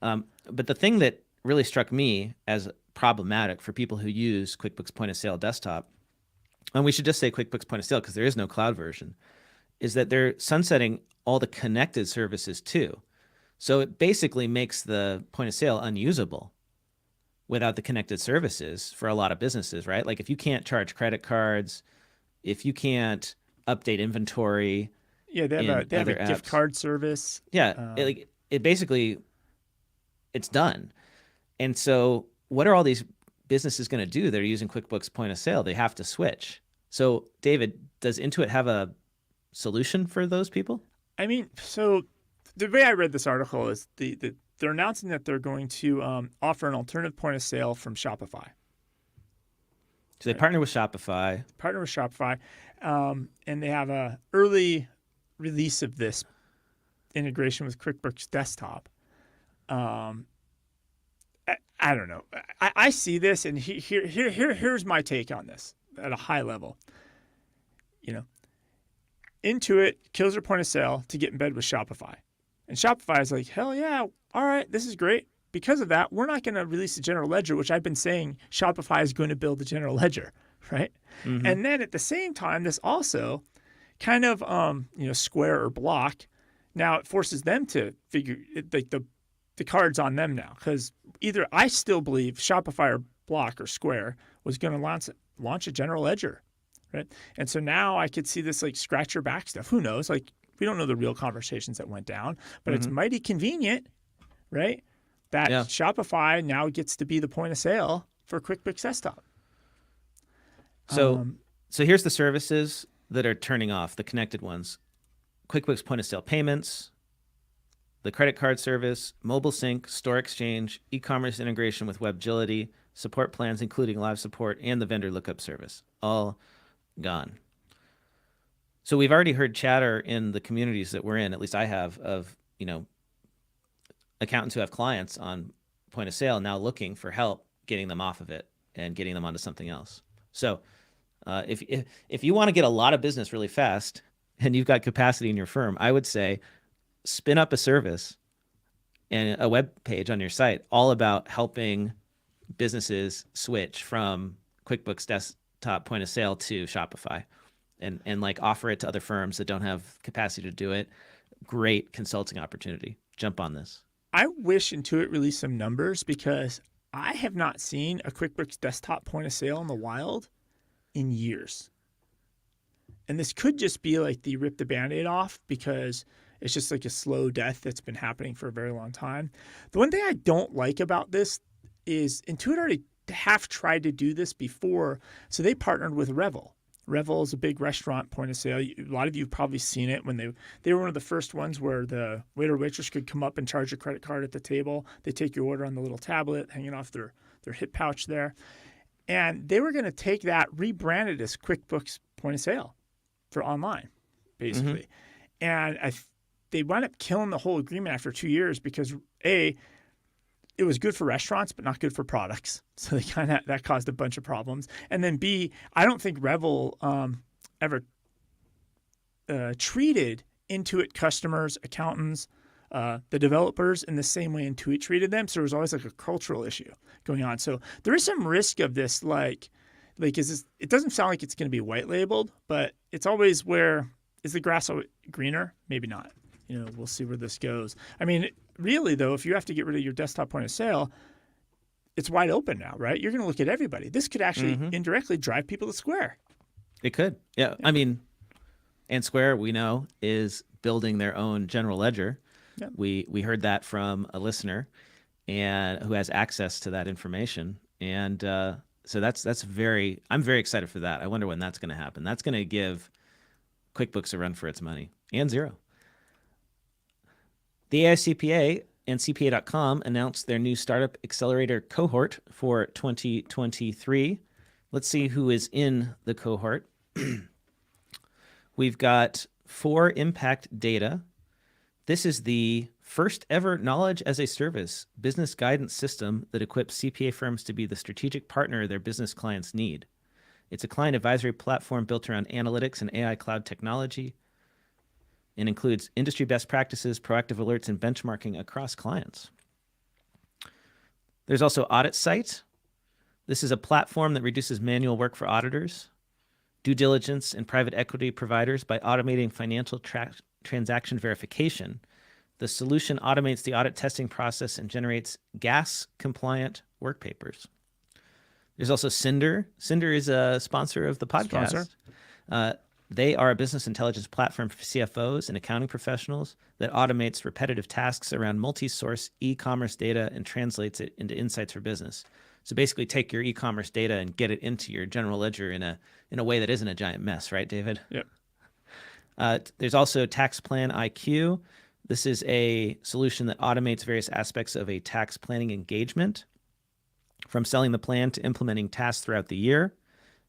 But the thing that really struck me as problematic for people who use QuickBooks Point of Sale Desktop, and we should just say QuickBooks Point of Sale because there is no cloud version, is that they're sunsetting all the connected services too. So it basically makes the point of sale unusable. without the connected services for a lot of businesses, right? Like if you can't charge credit cards, if you can't update inventory Yeah, in they have a other gift apps, card service. yeah, Um, it basically it's done. And so what are all these businesses going to do? They're using QuickBooks Point of Sale. They have to switch. So David, does Intuit have a solution for those people? I mean, so the way I read this article is they're announcing that they're going to offer an alternative point of sale from Shopify. So they Right? partner with Shopify. Partner with Shopify, and they have a early release of this integration with QuickBooks Desktop. Um, I don't know. I see this, and here's my take on this at a high level. You know, Intuit kills their point of sale to get in bed with Shopify, and Shopify is like, hell yeah, all right, this is great. Because of that, we're not going to release the general ledger, which I've been saying Shopify is going to build the general ledger, right? Mm-hmm. And then at the same time, this also kind of Square or Block. Now it forces them to figure like the cards on them now, because either I still believe Shopify or Block or Square was going to launch a general ledger, right? And so now I could see this like scratch your back stuff. Who knows? Like we don't know the real conversations that went down, but it's mighty convenient, right? That Yeah. Shopify now gets to be the point of sale for QuickBooks Desktop. So so here's the services that are turning off, the connected ones. QuickBooks Point of Sale Payments, the credit card service, mobile sync, store exchange, e-commerce integration with WebGility, support plans including live support, and the vendor lookup service. All gone. So we've already heard chatter in the communities that we're in, at least I have, of, accountants who have clients on point of sale now looking for help getting them off of it and getting them onto something else. So if you want to get a lot of business really fast and you've got capacity in your firm, I would say spin up a service and a web page on your site all about helping businesses switch from QuickBooks Desktop point of sale to Shopify and like offer it to other firms that don't have capacity to do it. Great consulting opportunity. Jump on this. I wish Intuit released some numbers because I have not seen a QuickBooks Desktop point of sale in the wild in years. And this could just be like the rip the Band-Aid off because it's just like a slow death that's been happening for a very long time. The one thing I don't like about this is Intuit already half tried to do this before. So they partnered with Revel. Revel is a big restaurant point of sale. A lot of you have probably seen it when they were one of the first ones where the waiter or waitress could come up and charge a credit card at the table. They take your order on the little tablet hanging off their hip pouch there. And they were going to take that, rebrand it as QuickBooks point of sale for online, basically. And they wound up killing the whole agreement after 2 years because A, it was good for restaurants, but not good for products. So that caused a bunch of problems. And then B, I don't think Revel ever treated Intuit customers, accountants, the developers in the same way Intuit treated them. So there was always like a cultural issue going on. So there is some risk of this, like is this? It doesn't sound like it's going to be white labeled, but it's always where is the grass greener? Maybe not. We'll see where this goes. I mean, really, though, if you have to get rid of your desktop point of sale, it's wide open now, right? You're going to look at everybody. This could actually indirectly drive people to Square. It could. Yeah. I mean, and Square, we know, is building their own general ledger. Yeah. We heard that from a listener and who has access to that information. And so I'm very excited for that. I wonder when that's going to happen. That's going to give QuickBooks a run for its money and Xero. The AICPA and CPA.com announced their new Startup Accelerator cohort for 2023. Let's see who is in the cohort. We've got 4 Impact Data. This is the first ever knowledge as a service business guidance system that equips CPA firms to be the strategic partner their business clients need. It's a client advisory platform built around analytics and AI cloud technology, and includes industry best practices, proactive alerts, and benchmarking across clients. There's also Audit Site. This is a platform that reduces manual work for auditors, due diligence, and private equity providers by automating financial transaction verification. The solution automates the audit testing process and generates GAS-compliant work papers. There's also Cinder. Cinder is a sponsor of the podcast. Sponsor. They are a business intelligence platform for CFOs and accounting professionals that automates repetitive tasks around multi-source e-commerce data and translates it into insights for business. So basically take your e-commerce data and get it into your general ledger in a way that isn't a giant mess, right, David? Yep. There's also Tax Plan IQ. This is a solution that automates various aspects of a tax planning engagement, from selling the plan to implementing tasks throughout the year.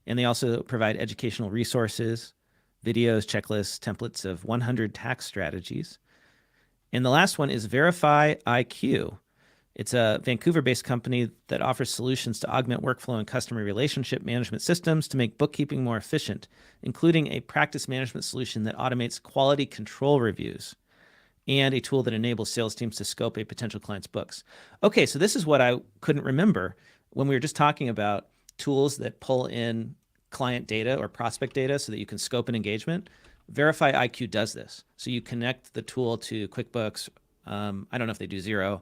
And they also provide educational resources, videos, checklists, templates of 100 tax strategies. And the last one is Verify IQ. It's a Vancouver-based company that offers solutions to augment workflow and customer relationship management systems to make bookkeeping more efficient, including a practice management solution that automates quality control reviews and a tool that enables sales teams to scope a potential client's books. Okay, so this is what I couldn't remember when we were just talking about tools that pull in client data or prospect data so that you can scope an engagement. Verify IQ does this. So you connect the tool to QuickBooks. I don't know if they do Xero.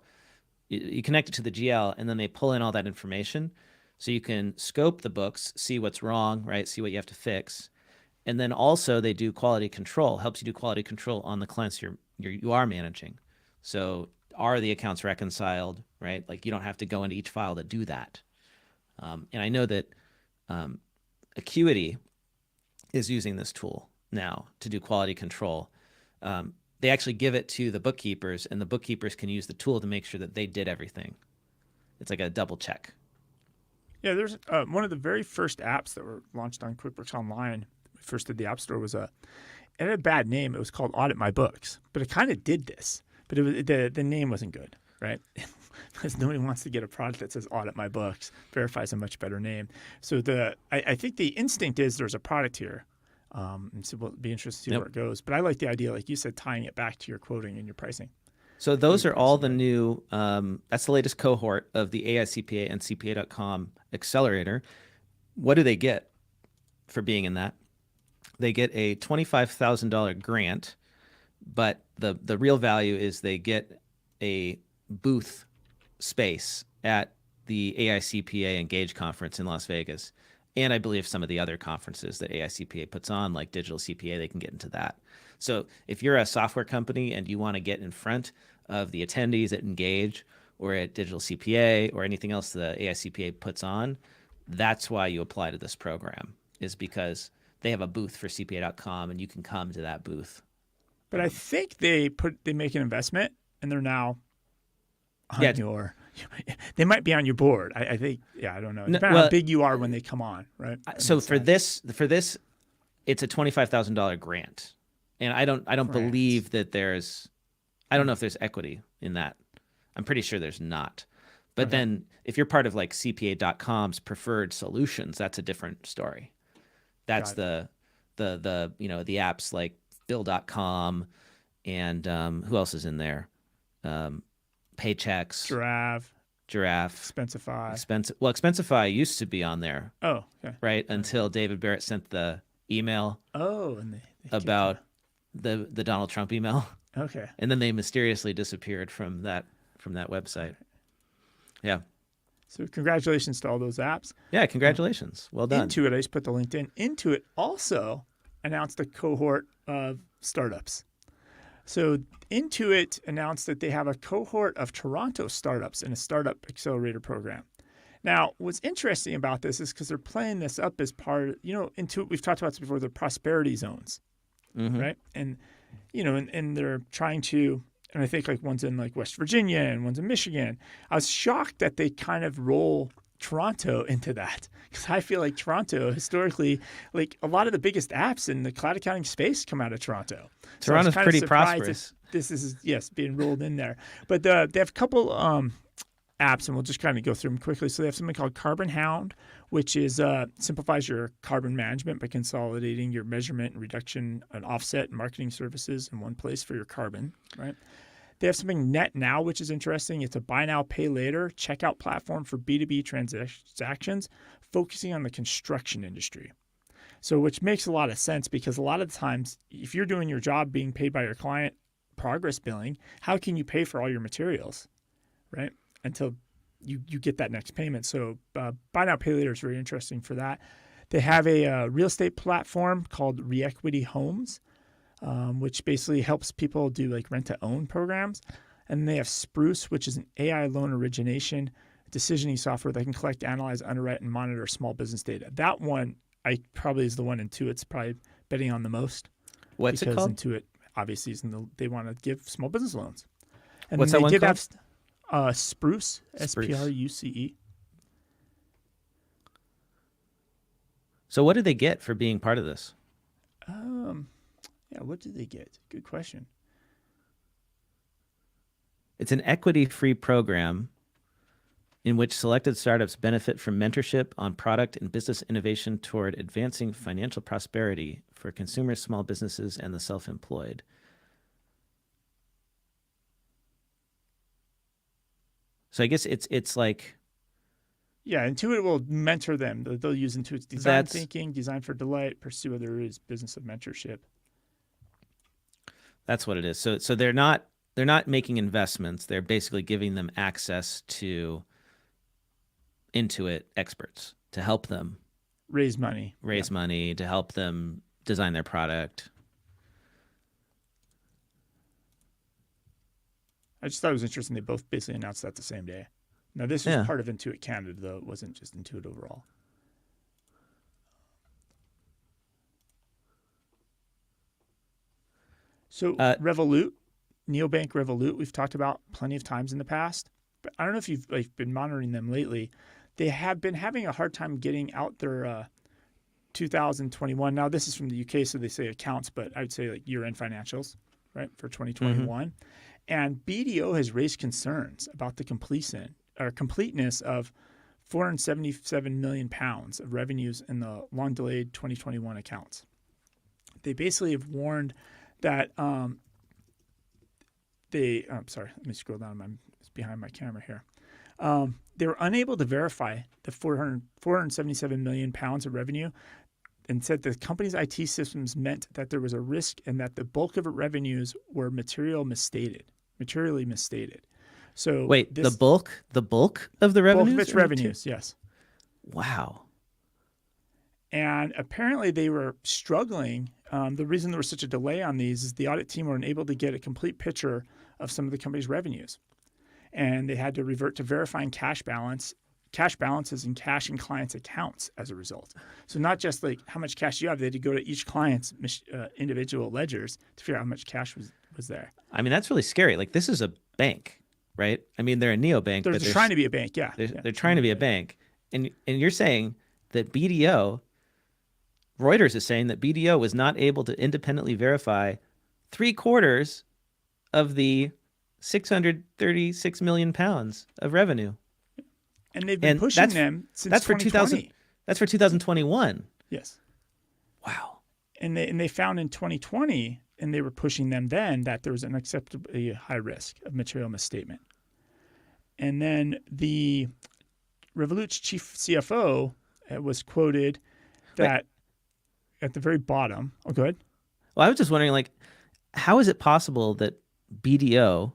You connect it to the GL, and then they pull in all that information. So you can scope the books, see what's wrong, right? See what you have to fix. And then also they do quality control, helps you do quality control on the clients you are managing. So are the accounts reconciled, right? Like you don't have to go into each file to do that. And I know that Acuity is using this tool now to do quality control. They actually give it to the bookkeepers, and the bookkeepers can use the tool to make sure that they did everything. It's like a double check. Yeah, there's one of the very first apps that were launched on QuickBooks Online. We first did the App Store it had a bad name. It was called Audit My Books, but it kind of did this. But it was the name wasn't good, right? Because nobody wants to get a product that says Audit My Books. Verify is a much better name. So I think the instinct is there's a product here. And so we'll be interested to see where it goes. But I like the idea, like you said, tying it back to your quoting and your pricing. So those are all the new, that's the latest cohort of the AICPA and CPA.com accelerator. What do they get for being in that? They get a $25,000 grant, but the real value is they get a booth space at the AICPA Engage conference in Las Vegas. And I believe some of the other conferences that AICPA puts on, like Digital CPA, they can get into that. So if you're a software company and you want to get in front of the attendees at Engage or at Digital CPA or anything else the AICPA puts on, that's why you apply to this program, is because they have a booth for CPA.com and you can come to that booth. But I think they make an investment and they're now on your... They might be on your board. I think, I don't know. Depending on how big you are when they come on, right? So for this, it's a $25,000 grant, and I don't believe that I don't know if there's equity in that. I'm pretty sure there's not. But then if you're part of like CPA.com's preferred solutions, that's a different story. That's the apps like Bill.com and who else is in there? Paychecks, Giraffe, Expensify used to be on there. Oh, okay. Right, until David Barrett sent the email. Oh, and they about the Donald Trump email. Okay. And then they mysteriously disappeared from that website. Yeah. So congratulations to all those apps. Yeah, congratulations. Well done. Intuit, I just put the LinkedIn. Intuit also announced a cohort of startups. So Intuit announced that they have a cohort of Toronto startups in a startup accelerator program. Now, what's interesting about this is because they're playing this up as part of, Intuit, we've talked about this before, the prosperity zones, right? And, and they're trying to, and I think like one's in like West Virginia and one's in Michigan. I was shocked that they kind of roll Toronto into that, because I feel like Toronto historically, like a lot of the biggest apps in the cloud accounting space come out of Toronto. Toronto's pretty prosperous. This is being rolled in there, but they have a couple apps, and we'll just kind of go through them quickly. So they have something called Carbon Hound, which is simplifies your carbon management by consolidating your measurement and reduction and offset and marketing services in one place for your carbon, right? They have something Net Now, which is interesting. It's a buy now, pay later checkout platform for B2B transactions, focusing on the construction industry. So which makes a lot of sense, because a lot of the times, if you're doing your job being paid by your client, progress billing, how can you pay for all your materials, right? Until you get that next payment. So buy now, pay later is very interesting for that. They have a real estate platform called ReEquity Homes, which basically helps people do like rent to own programs. And they have Spruce, which is an AI loan origination decisioning software that can collect, analyze, underwrite, and monitor small business data. That one probably is the one Intuit's probably betting on the most. What's it called? Intuit obviously they want to give small business loans. And What's then that they one did called? have Spruce, Spruce. SPRUCE. So what did they get for being part of this? Yeah, what did they get? Good question. It's an equity-free program in which selected startups benefit from mentorship on product and business innovation toward advancing financial prosperity for consumers, small businesses, and the self-employed. So I guess it's like... Yeah, Intuit will mentor them. They'll use Intuit's design thinking, design for delight, pursue other areas, business of mentorship. That's what it is. So they're not making investments. They're basically giving them access to Intuit experts to help them raise money, to help them design their product. I just thought it was interesting. They both basically announced that the same day. Now, this is part of Intuit Canada, though. It wasn't just Intuit overall. So Revolut, neobank Revolut, we've talked about plenty of times in the past. But I don't know if you've been monitoring them lately. They have been having a hard time getting out their 2021. Now, this is from the UK, so they say accounts, but I would say like year-end financials, right, for 2021. Mm-hmm. And BDO has raised concerns about the completeness of 477 million pounds of revenues in the long-delayed 2021 accounts. They basically have warned that I'm sorry, let me scroll down. It's behind my camera here. They were unable to verify the 477 million pounds of revenue and said the company's IT systems meant that there was a risk and that the bulk of its revenues were materially misstated. So wait, the bulk of the revenues? Bulk of its revenues, yes. Wow. And apparently they were struggling. The reason there was such a delay on these is the audit team were unable to get a complete picture of some of the company's revenues. And they had to revert to verifying cash balances and cash in clients' accounts as a result. So not just like how much cash you have, they had to go to each client's individual ledgers to figure out how much cash was there. I mean, that's really scary. Like, this is a bank, right? I mean, they're a neobank. They're trying to be a bank, yeah. They're trying to be a bank. And you're saying that BDO, Reuters is saying that BDO was not able to independently verify 3/4 of the 636 million pounds of revenue. And they've been pushing them since 2020. That's for 2021. Yes. Wow. And they found in 2020, and they were pushing them then, that there was an acceptably high risk of material misstatement. And then the Revolut's chief CFO was quoted that at the very bottom. Oh, go ahead. Well, I was just wondering, like, how is it possible that BDO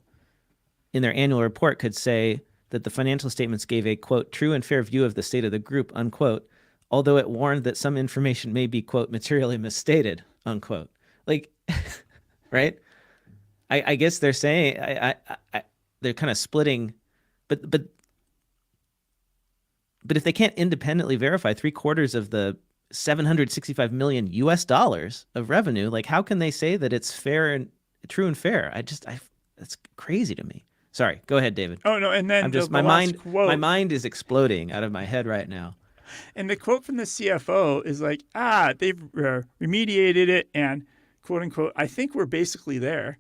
in their annual report could say that the financial statements gave a, quote, true and fair view of the state of the group, unquote, although it warned that some information may be, quote, materially misstated, unquote. Like, right? I guess they're saying, they're kind of splitting, but if they can't independently verify 3/4 of the $765 million of revenue, like, how can they say that it's fair and true and fair? That's crazy to me. Sorry, go ahead, David. Oh no, and then my mind is exploding out of my head right now. And the quote from the CFO is like, they've remediated it, and quote unquote, I think we're basically there.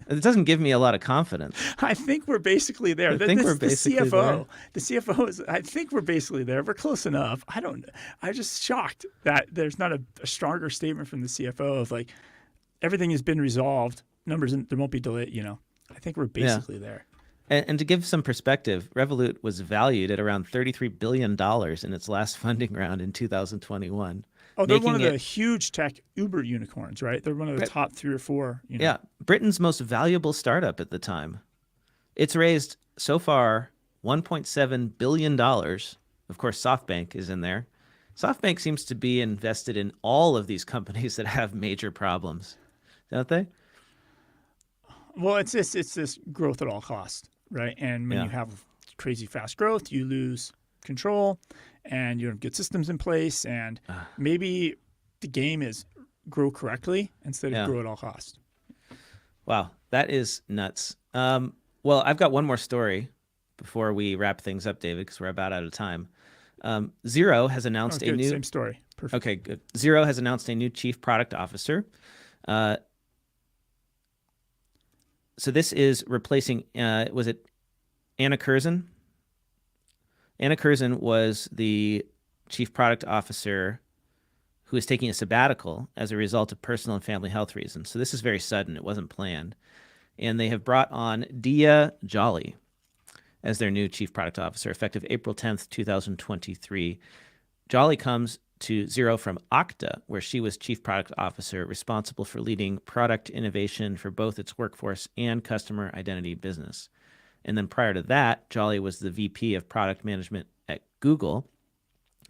It doesn't give me a lot of confidence. I think we're basically there. The CFO is, I think we're basically there. We're close enough. I'm just shocked that there's not a stronger statement from the CFO of like, everything has been resolved. Numbers, there won't be delay, I think we're basically there. And to give some perspective, Revolut was valued at around $33 billion in its last funding round in 2021. Oh, they're one of the huge tech Uber unicorns, right? They're one of the top 3 or 4. Yeah, Britain's most valuable startup at the time. It's raised so far $1.7 billion. Of course, SoftBank is in there. SoftBank seems to be invested in all of these companies that have major problems, don't they? Well, it's this growth at all costs, right? And when Yeah. you have crazy fast growth, you lose control, and you don't have good systems in place. And maybe the game is grow correctly instead of Yeah. grow at all costs. Wow, that is nuts. Well, I've got one more story before we wrap things up, David, because we're about out of time. Xero has Oh, announced a good. new. Same story. Perfect. Okay, good. Xero has announced a new chief product officer. So this is replacing. Was it Anna Curzon? Anna Curzon was the chief product officer who is taking a sabbatical as a result of personal and family health reasons. So this is very sudden. It wasn't planned. And they have brought on Dia Jolly as their new chief product officer, effective April 10th, 2023. Jolly comes to Xero from Okta, where she was chief product officer, responsible for leading product innovation for both its workforce and customer identity business. And then prior to that, Jolly was the VP of product management at Google,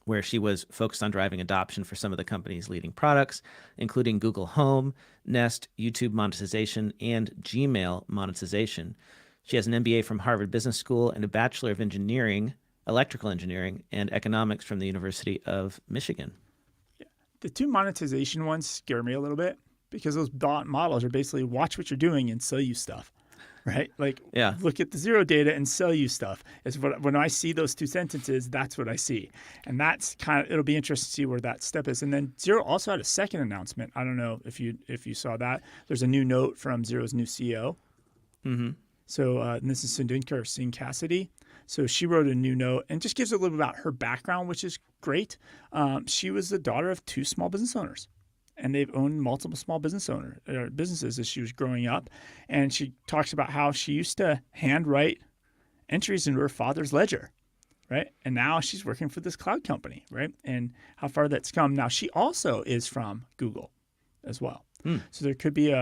where she was focused on driving adoption for some of the company's leading products, including Google Home, Nest, YouTube monetization, and Gmail monetization. She has an MBA from Harvard Business School and a Bachelor of Engineering, Electrical Engineering, and Economics from the University of Michigan. The two monetization ones scare me a little bit because those bot models are basically watch what you're doing and sell you stuff, right? Like, Yeah. look at the Xero data and sell you stuff. Is what when I see those two sentences, that's what I see, and that's kind of it'll be interesting to see where that step is. And then Xero also had a second announcement. I don't know if you saw that. There's a new note from Xero's new CEO. Mm-hmm. So and this is Sundinka or Singh Cassidy. So she wrote a new note and just gives a little bit about her background, which is great. She was the daughter of two small business owners, and they've owned multiple small businesses as she was growing up. And she talks about how she used to handwrite entries into her father's ledger, right? And now she's working for this cloud company, right? And how far that's come. Now she also is from Google as well. So there could be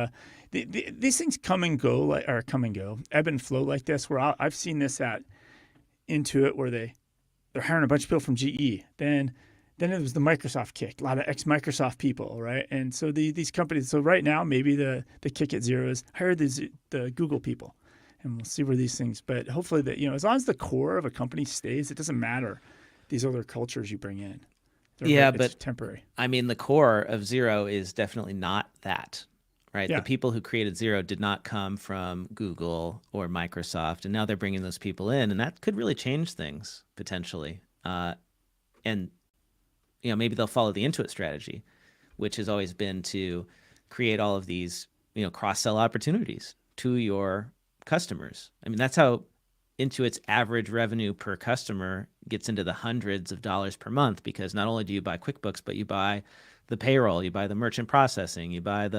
these things come and go, ebb and flow like this. Where I've seen this at Intuit, where they're hiring a bunch of people from GE. Then it was the Microsoft kick, a lot of ex-Microsoft people, right? And so these companies. So right now, maybe the kick at Xero is hire the Google people, and we'll see where these things. But hopefully that as long as the core of a company stays, it doesn't matter these other cultures you bring in. It's temporary. I mean, the core of Xero is definitely not that, right? Yeah. The people who created Xero did not come from Google or Microsoft, and now they're bringing those people in, and that could really change things potentially. And maybe they'll follow the Intuit strategy, which has always been to create all of these, cross-sell opportunities to your customers. I mean, that's how Intuit's average revenue per customer gets into the hundreds of dollars per month, because not only do you buy QuickBooks, but you buy the payroll, you buy the merchant processing, you buy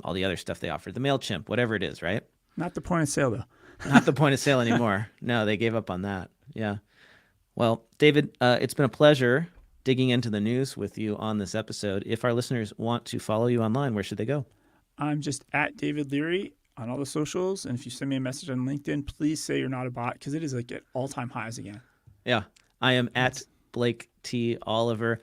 all the other stuff they offer, the MailChimp, whatever it is, right? Not the point of sale, though. Not the point of sale anymore. No, they gave up on that. Yeah. Well, David, it's been a pleasure digging into the news with you on this episode. If our listeners want to follow you online, where should they go? I'm just at David Leary on all the socials. And if you send me a message on LinkedIn, please say you're not a bot, because it is like at all-time highs again. Yeah. I am at Blake T. Oliver.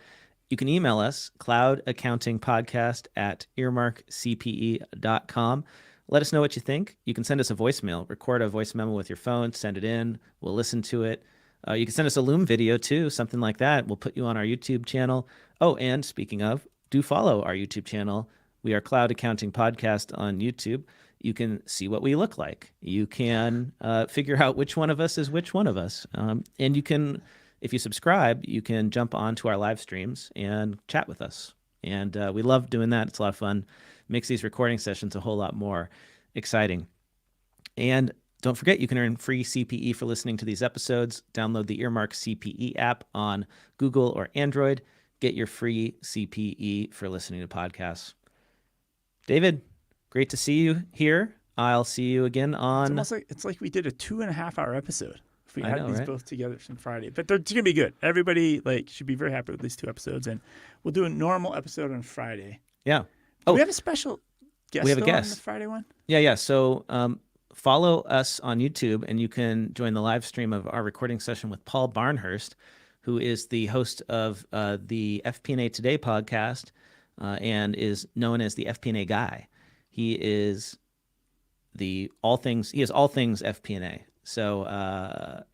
You can email us, cloudaccountingpodcast@earmarkcpe.com. Let us know what you think. You can send us a voicemail, record a voice memo with your phone, send it in. We'll listen to it. You can send us a Loom video too, something like that. We'll put you on our YouTube channel. Oh, and speaking of, do follow our YouTube channel. We are Cloud Accounting Podcast on YouTube. You can see what we look like. You can figure out which one of us is which one of us. And you can, if you subscribe, you can jump onto our live streams and chat with us. And we love doing that. It's a lot of fun. Makes these recording sessions a whole lot more exciting. And don't forget, you can earn free CPE for listening to these episodes. Download the Earmark CPE app on Google or Android. Get your free CPE for listening to podcasts. David, great to see you here. I'll see you again on... It's like we did a 2.5-hour episode if we had these right? both together from Friday. But they're going to be good. Everybody should be very happy with these 2 episodes. And we'll do a normal episode on Friday. Yeah. Do we have a special guest we have a on guest the Friday one? Yeah. So follow us on YouTube, and you can join the live stream of our recording session with Paul Barnhurst, who is the host of the FP&A Today podcast and is known as the FP&A guy. He is all things FP&A. So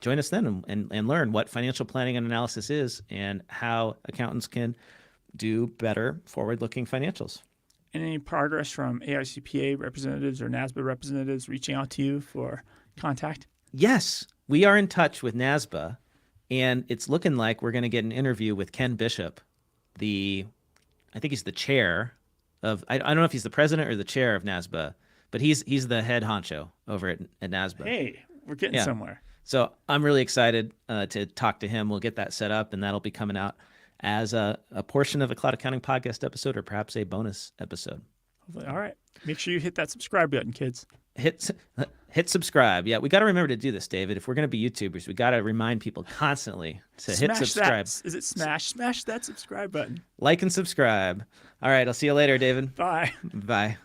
join us then and learn what financial planning and analysis is and how accountants can do better forward-looking financials. Any progress from AICPA representatives or NASBA representatives reaching out to you for contact? Yes, we are in touch with NASBA, and it's looking like we're going to get an interview with Ken Bishop, I think he's the chair of, I don't know if he's the president or the chair of NASBA, but he's the head honcho over at NASBA. Hey, we're getting somewhere. So I'm really excited to talk to him. We'll get that set up, and that'll be coming out as a portion of a Cloud Accounting podcast episode, or perhaps a bonus episode. Hopefully. All right. Make sure you hit that subscribe button, kids. Hit subscribe. Yeah, we got to remember to do this, David. If we're going to be YouTubers, we got to remind people constantly to hit subscribe. Is it smash that subscribe button? Like and subscribe. All right, I'll see you later, David. Bye. Bye.